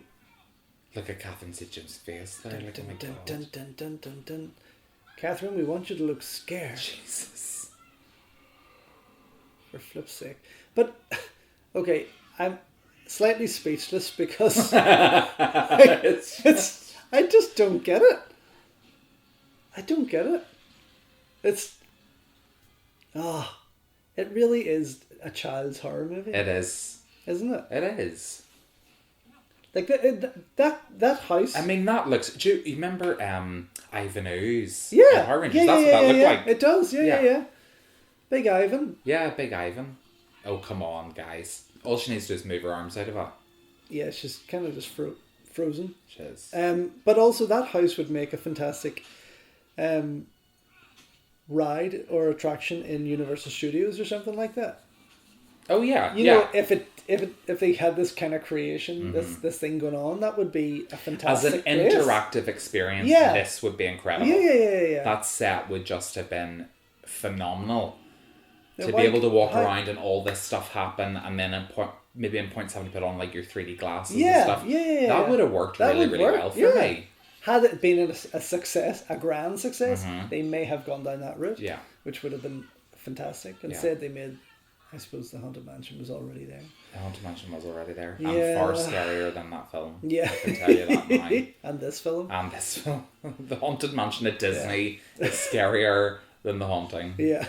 Look at Catherine Zeta-Jones' face there. Look at my God. Catherine, we want you to look scared. Jesus. For flip's sake. But, okay, I'm slightly speechless because I just don't get it. I don't get it. It really is a child's horror movie. It is. Isn't it? It is. Like that house. I mean, that looks... Do you remember Ivan Ooze? Yeah. Power Rangers? That's what that looked like. It does, yeah. Big Ivan. Yeah, Big Ivan. Oh, come on, guys. All she needs to do is move her arms out of it. Yeah, she's kind of just frozen. She is. But also that house would make a fantastic ride or attraction in Universal Studios or something like that. Oh yeah, you know, if they had this kind of creation, this thing going on, that would be a fantastic. As an interactive experience, this would be incredible. Yeah. That set would just have been phenomenal. To be able to walk around and all this stuff happen, and then maybe in point 7 put on like your 3D glasses and stuff. Yeah. That would have worked really well for me. Had it been a success, a grand success, they may have gone down that route. Yeah. Which would have been fantastic. Instead, they made I suppose the Haunted Mansion was already there. The Haunted Mansion was already there. Yeah. And far scarier than that film. Yeah. I can tell you that now. And this film. The Haunted Mansion at Disney is scarier than The Haunting. Yeah.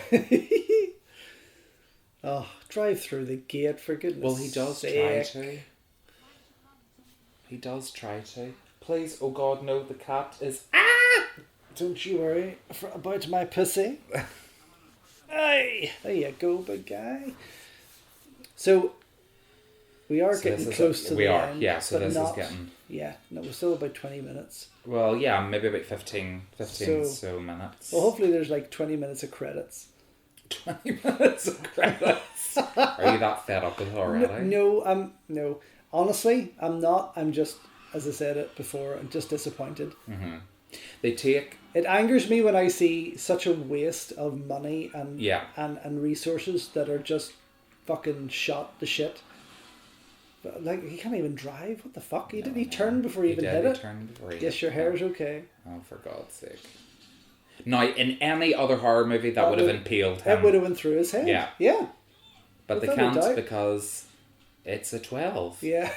Oh, drive through the gate, for goodness Well, he does sake. try to. He does try to. Please, oh God, no, the cat is... Don't you worry about my pussy. Hey, there you go, big guy. So, we are getting close to the end. Yeah, so this is getting... Yeah, no, we're still about 20 minutes. Well, yeah, maybe about 15 so minutes. Well, hopefully there's like 20 minutes of credits. 20 minutes of credits? Are you that fed up with it already? No. Honestly, I'm not. I'm just, as I said it before, I'm just disappointed. Mm-hmm. They take... It angers me when I see such a waste of money and resources that are just fucking shot to shit. But, like, he can't even drive. What the fuck? Did he turn before he even hit it? Yes, your hair's okay. Oh, for God's sake. Now, in any other horror movie, that would have impaled him. It would have went through his head. Yeah. But they can't because it's a 12. Yeah.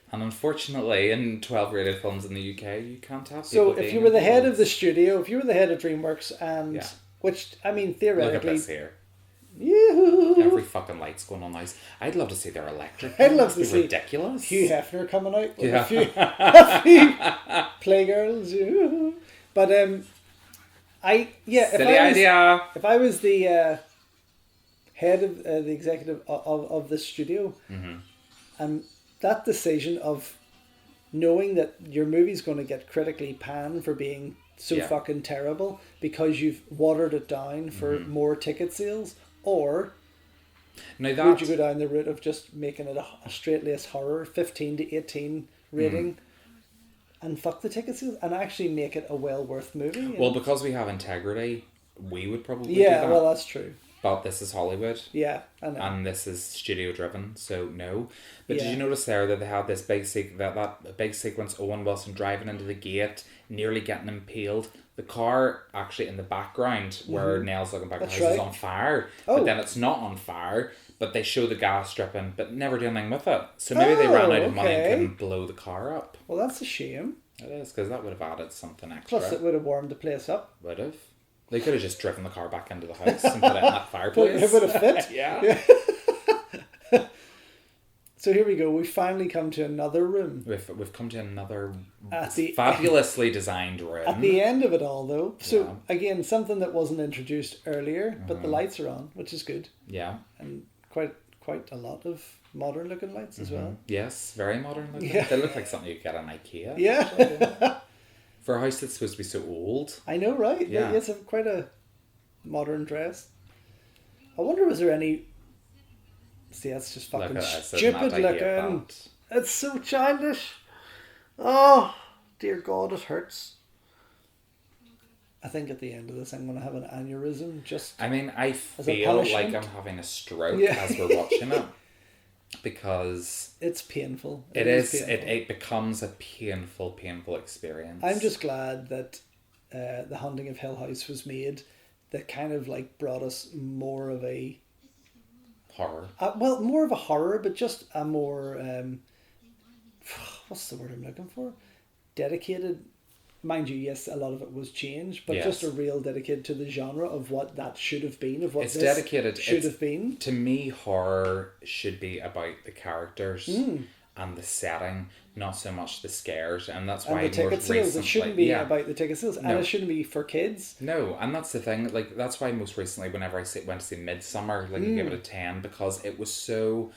And unfortunately, in 12 rated films in the UK, you can't have people So if you were the head of the studio, if you were the head of Dreamworks, and which, I mean, theoretically... Look at this here. Yeah. Every fucking light's going on nice. I'd love to see their electric. I'd love to see ridiculous. Hugh Hefner coming out with a few Playgirls. But if I was the head of the executive of the studio, and that decision of knowing that your movie's going to get critically panned for being so fucking terrible because you've watered it down for more ticket sales, or would you go down the route of just making it a straight-laced horror, 15 to 18 rating, and fuck the ticket sales, and actually make it a well-worth movie? Well, because we have integrity, we would probably do that. Yeah, well, that's true. But this is Hollywood. Yeah, I know. And this is studio driven, so no. But did you notice there that they had this big that big sequence, Owen Wilson driving into the gate, nearly getting impaled. The car actually in the background where Nell's looking back at the house is on fire. But then it's not on fire, but they show the gas dripping, but never do anything with it. So maybe they ran out of money and couldn't blow the car up. Well, that's a shame. It is, because that would have added something extra. Plus it would have warmed the place up. Would have. They could have just driven the car back into the house and put it in that fireplace. It would have fit. Yeah. So here we go. We finally come to another room. We've come to another fabulously designed room. At the end of it all, though. So, again, something that wasn't introduced earlier, but the lights are on, which is good. Yeah. And quite a lot of modern-looking lights as well. Yes, very modern-looking. Yeah. They look like something you'd get on IKEA. Yeah. For a house that's supposed to be so old. I know, right? Yeah. It's quite a modern dress. I wonder, was there any... See, that's just fucking stupid looking. It's so childish. Oh, dear God, it hurts. I think at the end of this, I'm going to have an aneurysm. I feel like I'm having a stroke as we're watching it. Because... It's painful. It is. It becomes a painful experience. I'm just glad that The Haunting of Hill House was made. That kind of like brought us more of a... horror. Well, more of a horror, but just a more... what's the word I'm looking for? Dedicated... Mind you, yes, a lot of it was changed, but just a real dedicated to the genre of what that should have been, of what it's dedicated should have been. To me, horror should be about the characters and the setting, not so much the scares, and that's why the ticket sales. It shouldn't be about the ticket sales, and it shouldn't be for kids. No, and that's the thing. Like that's why most recently, whenever I went to see Midsummer, like I give it a 10 because it was so.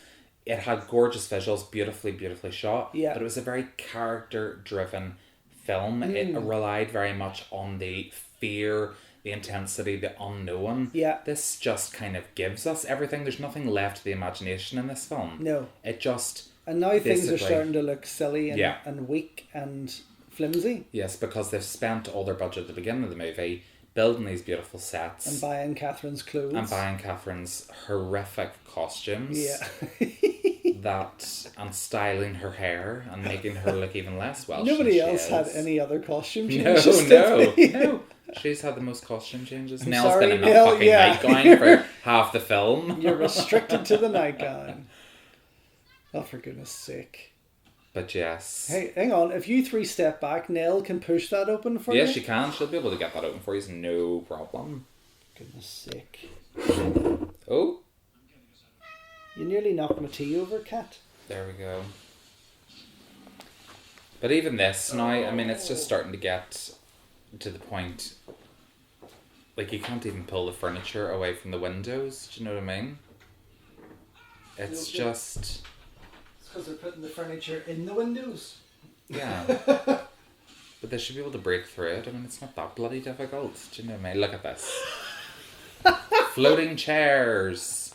It had gorgeous visuals, beautifully shot. Yeah, but it was a very character-driven film. It relied very much on the fear, the intensity, the unknown. Yeah. This just kind of gives us everything. There's nothing left to the imagination in this film. No. It just... And now things are starting to look silly and weak and flimsy. Yes, because they've spent all their budget at the beginning of the movie building these beautiful sets. And buying Catherine's clothes. And buying Catherine's horrific costumes. Yeah. And styling her hair and making her look even less Welsh. Nobody else had any other costume. No. She's had the most costume changes. I'm Nell's sorry, been in Nell, that fucking nightgown for half the film. You're restricted to the nightgown. Oh, for goodness sake. But yes. Hey, hang on. If you 3 step back, Nell can push that open for you? Yes, she can. She'll be able to get that open for you. No problem. Goodness sake. Oh. You nearly knocked my tea over, Cat. There we go. But even this now, I mean, it's just starting to get to the point. Like, you can't even pull the furniture away from the windows. Do you know what I mean? It's just... It's because they're putting the furniture in the windows. Yeah. But they should be able to break through it. I mean, it's not that bloody difficult. Do you know what I mean? Look at this. Floating chairs.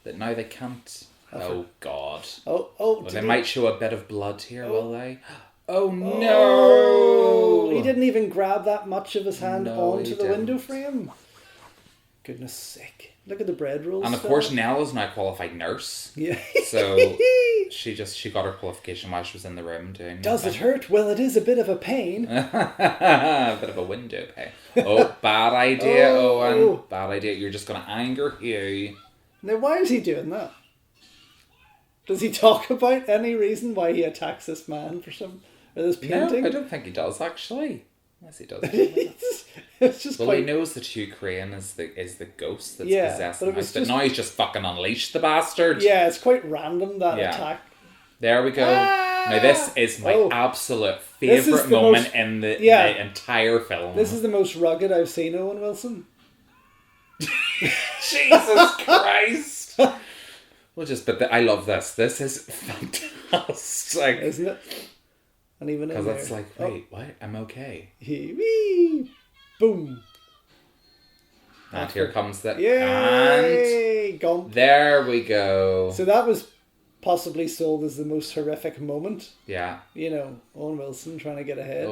That now they can't... Oh, God. Well, they might show a bit of blood here, will they? Oh, no! He didn't even grab that much of his hand onto the window frame. Goodness sake. Look at the bread rolls. And of course, Nell is now a qualified nurse. Yeah. So she got her qualification while she was in the room doing. Does it hurt? Well, it is a bit of a pain. A bit of a window pain. Oh, bad idea, Owen. Bad idea. You're just going to anger Hugh. Now, why is he doing that? Does he talk about any reason why he attacks this man for some... Or this painting? No, I don't think he does, actually. Yes, he does. It's just he knows that Hugh Crane is the ghost that's possessing him. But now he's just fucking unleashed the bastard. Yeah, it's quite random, that attack. There we go. Now this is my absolute favourite moment in the entire film. This is the most rugged I've seen Owen Wilson. Jesus Christ. But I love this. This is fantastic. Isn't it? And even because it's like, wait, what? I'm okay. Wee! Boom. And here comes the... Yay! And there we go. So that was possibly sold as the most horrific moment. Yeah. You know, Owen Wilson trying to get ahead.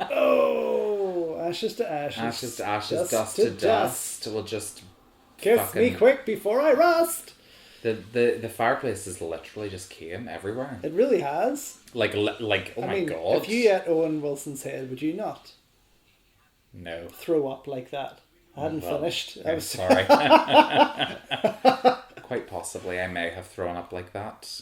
Oh, ashes to ashes. Ashes to ashes, dust to dust. We'll just... Kiss me quick before I rust. The fireplace is literally just came everywhere. It really has. Like oh my God. If you ate Owen Wilson's head, would you not? No. Throw up like that. I hadn't finished. I'm sorry. Quite possibly I may have thrown up like that.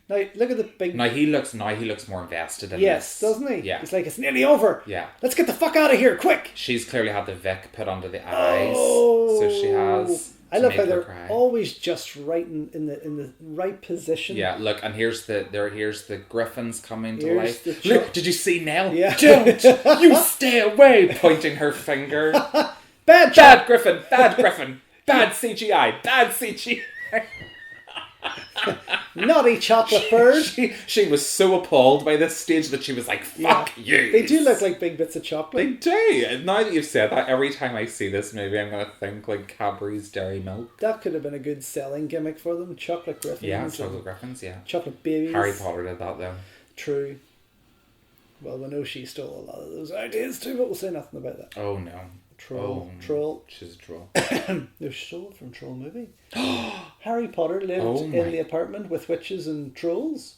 Now look at the big... Now he looks more invested in this. Yes, doesn't he? Yeah. He's like, it's nearly over. Yeah. Let's get the fuck out of here, quick. She's clearly had the Vic put under the eyes. So she has... I love how they're always just right in the right position. Yeah, look, and here's the griffins coming to life. Look, did you see Nell? Yeah. Don't you stay away, pointing her finger. Bad griffin, bad CGI, bad CGI. Naughty chocolate bird. She was so appalled by this stage that she was like, fuck you. They do look like big bits of chocolate. They do. And now that you've said that, every time I see this movie, I'm going to think like Cadbury's Dairy Milk. That could have been a good selling gimmick for them. Chocolate griffins. Yeah, chocolate griffins, yeah. Chocolate babies. Harry Potter did that though. True. Well, we know she stole a lot of those ideas too, but we'll say nothing about that. Oh no. Troll. She's a troll. They're stolen from Troll movie. Harry Potter lived in the apartment with witches and trolls.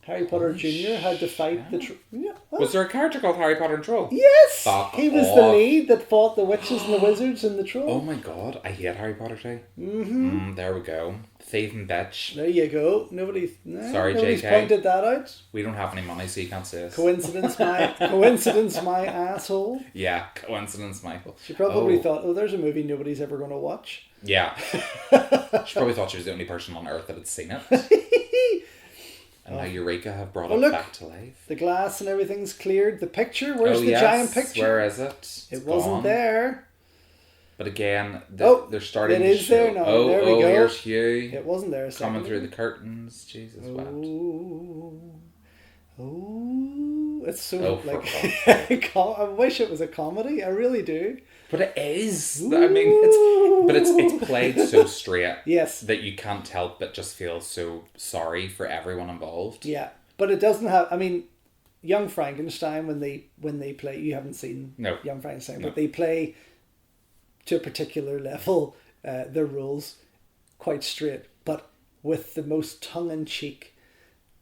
Harry Potter Jr. had to fight the troll. Yeah. Was there a character called Harry Potter and Troll? Yes! Fuck he was the lead that fought the witches and the wizards and the troll. Oh my God, I hate Harry Potter too. There we go. Thieving bitch. There you go. Nobody's JK. pointed that out. We don't have any money, so you can't say this. Coincidence, my asshole. Yeah, coincidence, Michael. She probably thought, there's a movie nobody's ever going to watch. Yeah. She probably thought she was the only person on earth that had seen it. And now Eureka have brought it back to life. The glass and everything's cleared. The picture, where's the giant picture? Where is it? It wasn't there. But again, they're starting to show. There now. There we go. Here's Hugh. It wasn't there. Coming through the curtains. Jesus, it's so I wish it was a comedy. I really do. But it is. I mean, it's played so straight. Yes. That you can't help but just feel so sorry for everyone involved. Yeah, but it doesn't have. I mean, Young Frankenstein when they play. You haven't seen Young Frankenstein, but they play to a particular level. Their roles quite straight, but with the most tongue-in-cheek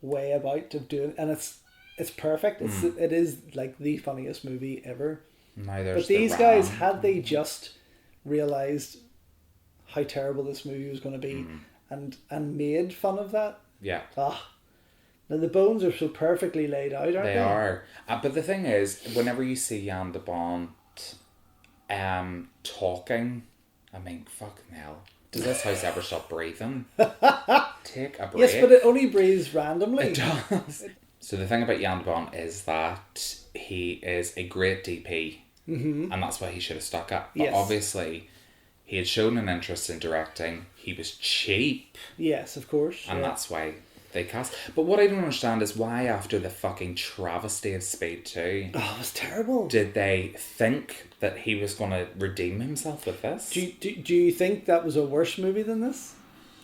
way about of doing, and it's it's perfect. It is like the funniest movie ever. But these guys, had they just realized how terrible this movie was going to be and made fun of that. Yeah. Now the bones are so perfectly laid out, aren't they? They are. But the thing is, whenever you see Jan De Bont talking, I mean, fucking hell. Does this house ever stop breathing? Take a break. Yes, but it only breathes randomly. It does. So the thing about Jan De Bont is that he is a great DP. Mm-hmm. And that's why he should have stuck up. But obviously, he had shown an interest in directing. He was cheap. Yes, of course. And that's why they cast. But what I don't understand is why, after the fucking travesty of Speed 2... Oh, it was terrible. Did they think that he was going to redeem himself with this? Do you think that was a worse movie than this?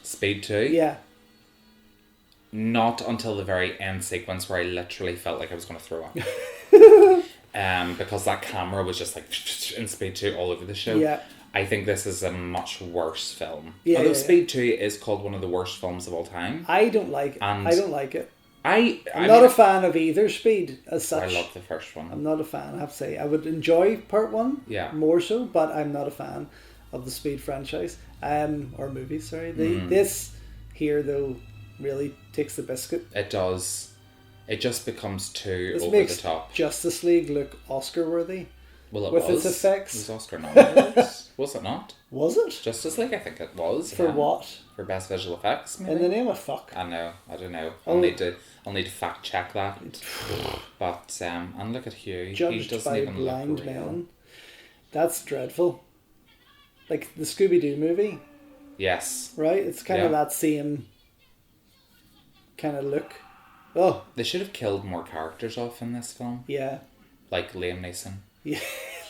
Speed 2? Yeah. Not until the very end sequence where I literally felt like I was going to throw up. Because that camera was just like in Speed 2 all over the show. Yeah. I think this is a much worse film. Yeah, although Speed 2 is called one of the worst films of all time. I don't like it. And I don't like it. I'm not a fan of either Speed as such. I love the first one. I'm not a fan, I have to say. I would enjoy part 1 more so, but I'm not a fan of the Speed franchise. Or movies, sorry. This here, though, really takes the biscuit. It does. It just becomes too this over makes the top. Justice League look Oscar-worthy. Well, it with was. its effects. It was Oscar nominated. Was it not? Was it? Justice League, I think it was. For what? For best visual effects, maybe? In the name of fuck. I know. I don't know. I'll need to fact check that. But and look at Hugh. Judged he doesn't by even blind look real. men. That's dreadful. Like the Scooby-Doo movie. Yes. Right? It's kind of that same kind of look. Oh. They should have killed more characters off in this film. Yeah. Like Liam Neeson. Yeah.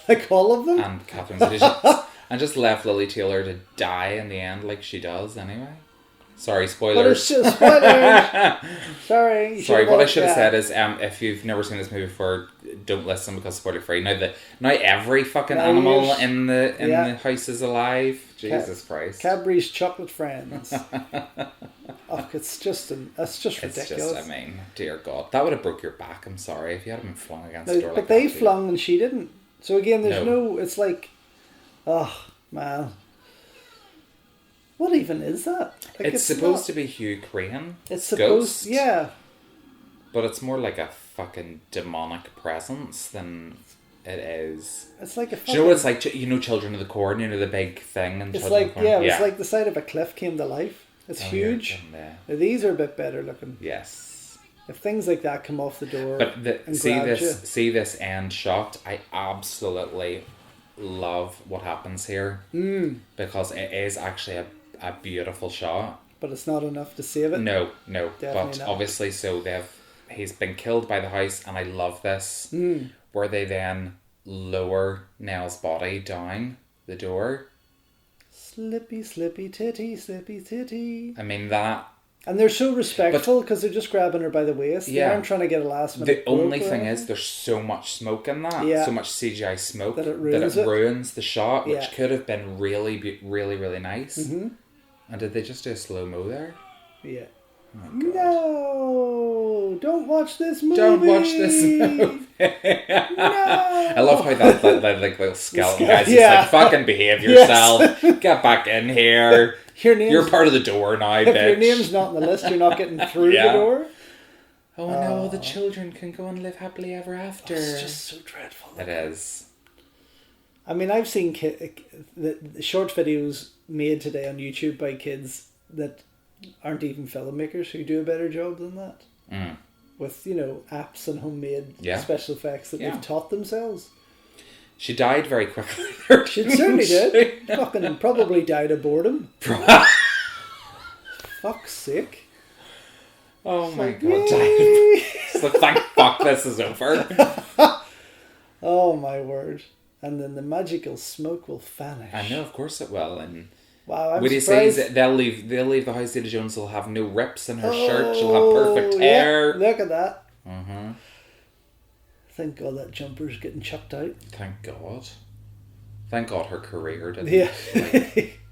Like all of them? And Catherine Zeta-Jones. And just left Lily Taylor to die in the end like she does anyway. Sorry, spoilers. But it's just spoilers. Sorry. Sorry, what I should have said is if you've never seen this movie before, don't listen because spoiler free. Now every fucking animal in the house is alive. Jesus Christ. Cadbury's chocolate friends. It's just ridiculous. It's just, I mean, dear God. That would have broke your back, I'm sorry, if you hadn't been flung against the door like that. But they flung and she didn't. So again, there's no it's like, oh, man. What even is that? Like, it's supposed to be Hugh Crane. It's supposed, ghost, but it's more like a fucking demonic presence than it is. It's like a fucking... Do you know what it's like? You know Children of the Corn, you know the big thing? And it's like, it's like the side of a cliff came to life. It's huge. Yeah. Now, these are a bit better looking. Yes. If things like that come off the door, but see this end shot. I absolutely love what happens here because it is actually a beautiful shot. But it's not enough to save it. No. Definitely But not. obviously, he's been killed by the house, and I love this where they then lower Nell's body down the door. Slippy, slippy titty, slippy titty. I mean that. And they're so respectful because they're just grabbing her by the waist. Yeah. They aren't trying to get a last minute. The only thing is there's so much smoke in that. Yeah. So much CGI smoke that it ruins the shot, which could have been really, really, really nice. Mm-hmm. And did they just do a slow-mo there? Yeah. Oh my God. No! Don't watch this movie! Don't watch this movie! No! I love how that like little skeleton guy's just like, fucking behave yourself. Get back in here. You're part of the door now, if bitch. Your name's not on the list, you're not getting through the door. Oh no, the children can go and live happily ever after. It's just so dreadful. It is. I mean, I've seen the short videos made today on YouTube by kids that aren't even filmmakers who do a better job than that. With, apps and homemade special effects that they've taught themselves. She died very quickly. She certainly did. Fucking probably died of boredom. Fuck's sake. Oh my God. Died. So thank fuck this is over. Oh my word. And then the magical smoke will vanish. I know, of course it will. And wow, I'm what surprised. He say they'll leave the house. Zeta Jones will have no rips in her shirt. She'll have perfect hair. Look at that. Mm-hmm. Thank God that jumper's getting chucked out. Thank God. Thank God her career didn't. Yeah.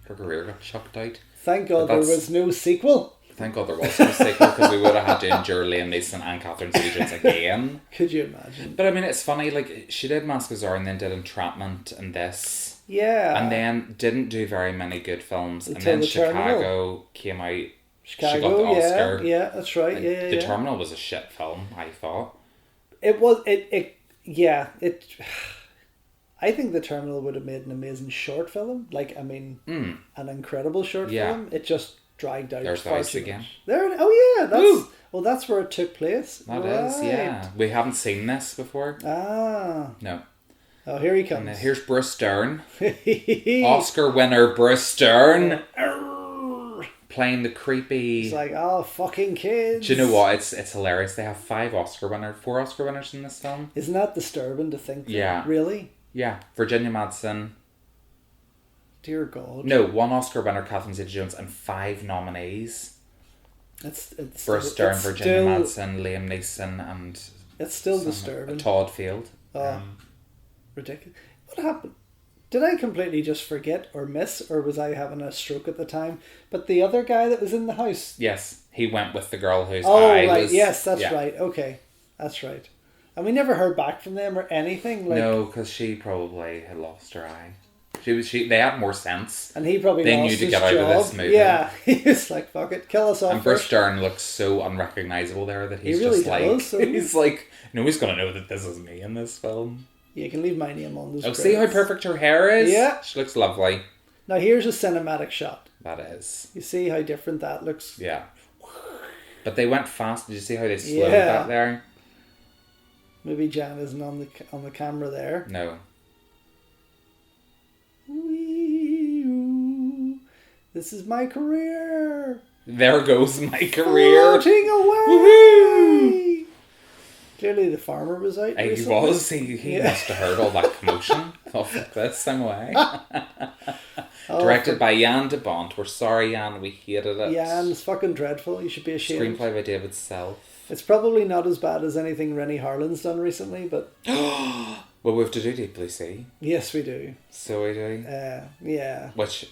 Her career got chucked out. Thank God there was no sequel. Thank God there was no sequel, because we would have had to endure Liam Neeson and Catherine Zeta-Jones again. Could you imagine? But I mean, it's funny, like, she did Mask of Zorro and then did Entrapment and this. Yeah. And then didn't do very many good films. Until and then Chicago came out. Chicago, she got the Oscar. Yeah, that's right. The Terminal was a shit film, I thought. It was, I think The Terminal would have made an amazing short film. Like, I mean, an incredible short film. It just dragged out. There's the house again. That's where it took place. That is, yeah. We haven't seen this before. Ah. No. Oh, here he comes. And here's Bruce Dern. Oscar winner Bruce Dern. Playing the creepy... It's like, oh, fucking kids. Do you know what? It's hilarious. They have 4 Oscar winners in this film. Isn't that disturbing to think? Yeah. Really? Yeah. Virginia Madsen. Dear God. No, 1 Oscar winner, Catherine Zeta-Jones, and 5 nominees. It's Bruce Dern, Virginia Madsen, Liam Neeson, and... It's still disturbing. Todd Field. Ridiculous. What happened? Did I completely just forget or miss, or was I having a stroke at the time? But the other guy that was in the house... Yes, he went with the girl whose eye was... Oh, right, yes, that's right. Okay, that's right. And we never heard back from them or anything? Like... No, because she probably had lost her eye. They had more sense. And he probably they lost knew to his get job. out of this movie. Yeah, he was like, fuck it, kill us off. And Bruce Dern looks so unrecognisable there that he's really just like... does, he's like, nobody's going to know that this is me in this film. Yeah, you can leave my name on this. Oh, see how perfect her hair is? Yeah. She looks lovely. Now here's a cinematic shot. That is. You see how different that looks? Yeah. But they went fast. Did you see how they slowed that there? Maybe Jan isn't on the camera there. No. This is my career. There goes my career. Floating away. Woohoo! Clearly the farmer was out recently. He was. He must have heard all that commotion. Oh, fuck this, sing away. Directed by Jan De Bont. We're sorry, Jan. We hated it. Jan's fucking dreadful. You should be ashamed. Screenplay by David Self. It's probably not as bad as anything Rennie Harlin's done recently, but... Well, we have to do Deep Blue Sea. Yes, we do. So we do. Yeah. Which...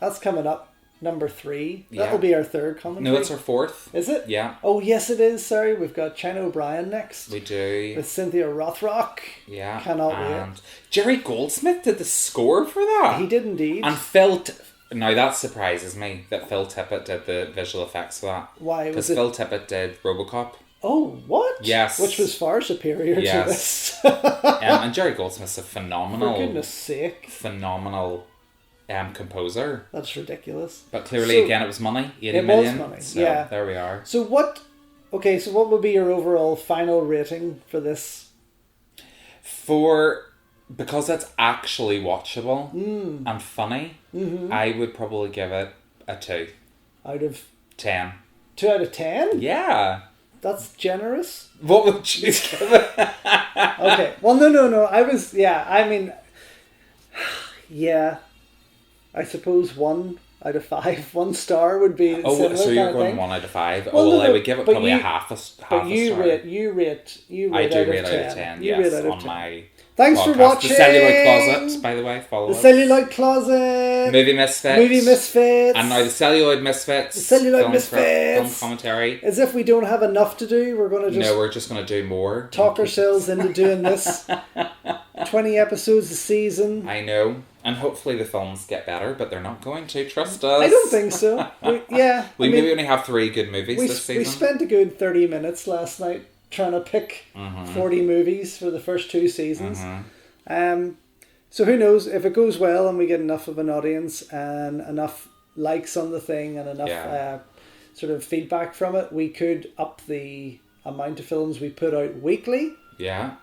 That's coming up. Number 3. That'll be our third commentary. No, it's our 4th. Is it? Yeah. Oh, yes, it is. Sorry, we've got China O'Brien next. We do. With Cynthia Rothrock. Yeah. Cannot wait. Jerry Goldsmith did the score for that. He did indeed. And Phil... Now that surprises me that Phil Tippett did the visual effects for that. Why? Because Phil Tippett did RoboCop. Oh, what? Yes. Which was far superior to this. And Jerry Goldsmith's a phenomenal... For goodness sake. Phenomenal... composer. That's ridiculous. But clearly, again, it was money. 80 million. Was money. So yeah. There we are. So what would be your overall final rating for this? Because it's actually watchable and funny, I would probably give it a 2. Out of 10. 2 out of 10? Yeah. That's generous. What would you give it? Okay. Well, no. I suppose 1 out of 5. 1 star would be similar. So you're going 1 out of 5? I would give it probably a half a star. But you rate I do rate out of 10. Yes, on my Thanks podcast. for watching. The Celluloid Closet, by the way. Follow us. The Celluloid Closet. Movie Misfits. And now the Celluloid Misfits. Film commentary. As if we don't have enough to do, we're going to just... No, we're just going to do more. Talk ourselves into doing this. 20 episodes a season. I know. And hopefully the films get better, but they're not going to. Trust us. I don't think so. We maybe only have 3 good movies this season. We spent a good 30 minutes last night trying to pick 40 movies for the first 2 seasons. So who knows, if it goes well and we get enough of an audience and enough likes on the thing and enough sort of feedback from it, we could up the amount of films we put out weekly. Yeah.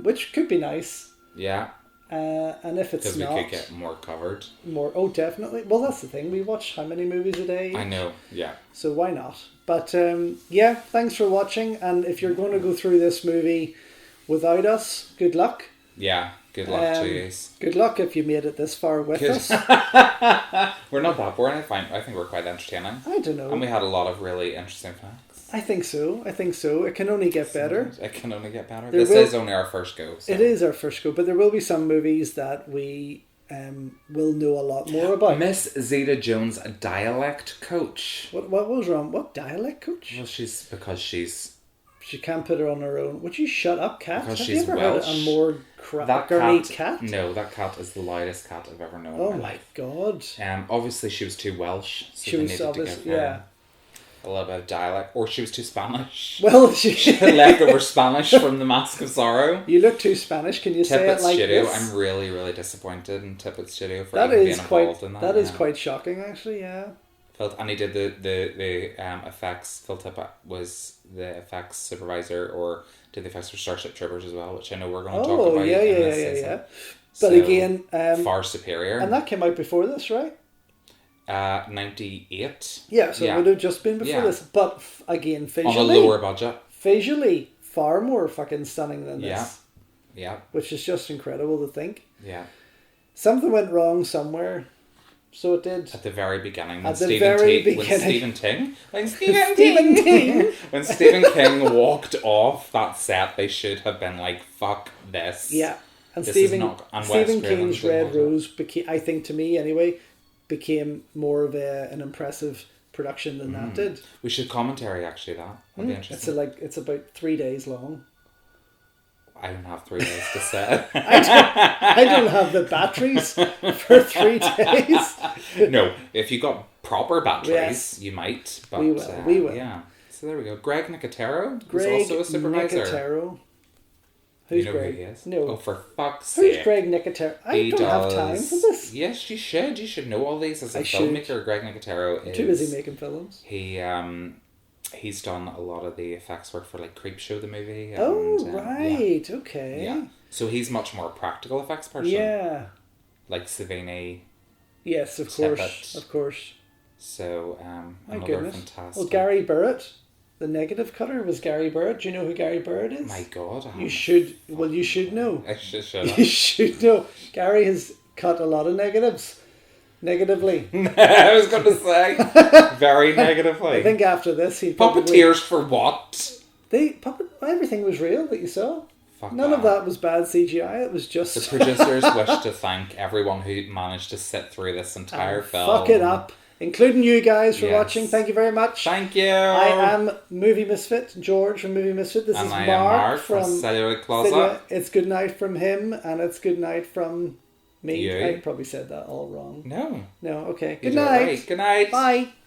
Which could be nice. Yeah. And if it's not... Because we could get more covered. Oh, definitely. Well, that's the thing. We watch how many movies a day? I know, yeah. So why not? But, thanks for watching. And if you're going to go through this movie without us, good luck. Yeah, good luck to you. Good luck if you made it this far with us. We're not that boring. I think we're quite entertaining. I don't know. And we had a lot of really interesting facts. I think so. It can only get better. It can only get better. This is only our first go. So. It is our first go, but there will be some movies that we will know a lot more about. Miss Zeta Jones, a dialect coach. What was wrong? What dialect coach? Well, because she's... She can't put her on her own. Would you shut up, cat? Because Have she's you ever Welsh. heard a more girly cat? No, that cat is the loudest cat I've ever known. Oh in my my life. God. Obviously she was too Welsh, so She they was needed to give obviously, her a little bit of dialect, or she was too Spanish. Well, she had leftover Spanish from The Mask of Sorrow. You look too Spanish. Can you say it like Studio. this? I'm really, really disappointed in Tippett Studio for that even is being quite, involved in that. That is quite shocking, actually. Yeah. And he did the effects. Phil Tippett was the effects supervisor, or did the effects for Starship Troopers as well, which I know we're going to talk about. Yeah. But so, again, far superior. And that came out before this, right? 98. Yeah, so it would have just been before this. But again, visually, on a lower budget. Visually, far more fucking stunning than this. Yeah. Which is just incredible to think. Yeah. Something went wrong somewhere. So it did. At the very beginning. When Stephen King walked off that set, they should have been like, fuck this. Yeah. And this Stephen King's Red Rose became, I think to me anyway, became more of an impressive production than that did. We should commentary actually that. That'd be interesting. It's about 3 days long. I don't have 3 days to set. I don't have the batteries for 3 days. No, if you got proper batteries, you might. But, we will. Yeah. So there we go. Greg Nicotero was also a supervisor. Nicotero. Who's Greg? Who he is? No. Oh, for fuck's sake. Who's Greg Nicotero? I don't have time for this. Yes, you should. You should know all these as a filmmaker. Greg Nicotero is... Too busy making films. He's done a lot of the effects work for like Creepshow the movie. Right. Okay. Yeah. So he's much more a practical effects person. Yeah. Like Savini. Yes, of course. Of course. So, another goodness. fantastic... Well, Gary Burrett, the negative cutter, was Gary Burrett. Do you know who Gary Burrett is? My God. You should know. I should You should know. Gary has cut a lot of negatives. Negatively. I was going to say. Very negatively. I think after this he Puppeteers for what? Everything was real that you saw. Fuck None of that was bad CGI. It was just... The producers wish to thank everyone who managed to sit through this entire film. Fuck it up. Including you guys for watching. Thank you very much. Thank you. I am Movie Misfit, George from Movie Misfit. This is Mark from Celluloid Closet. It's good night from him, and it's good night from me. You. I probably said that all wrong. No. No, okay. You Good night. Right. Good night. Bye.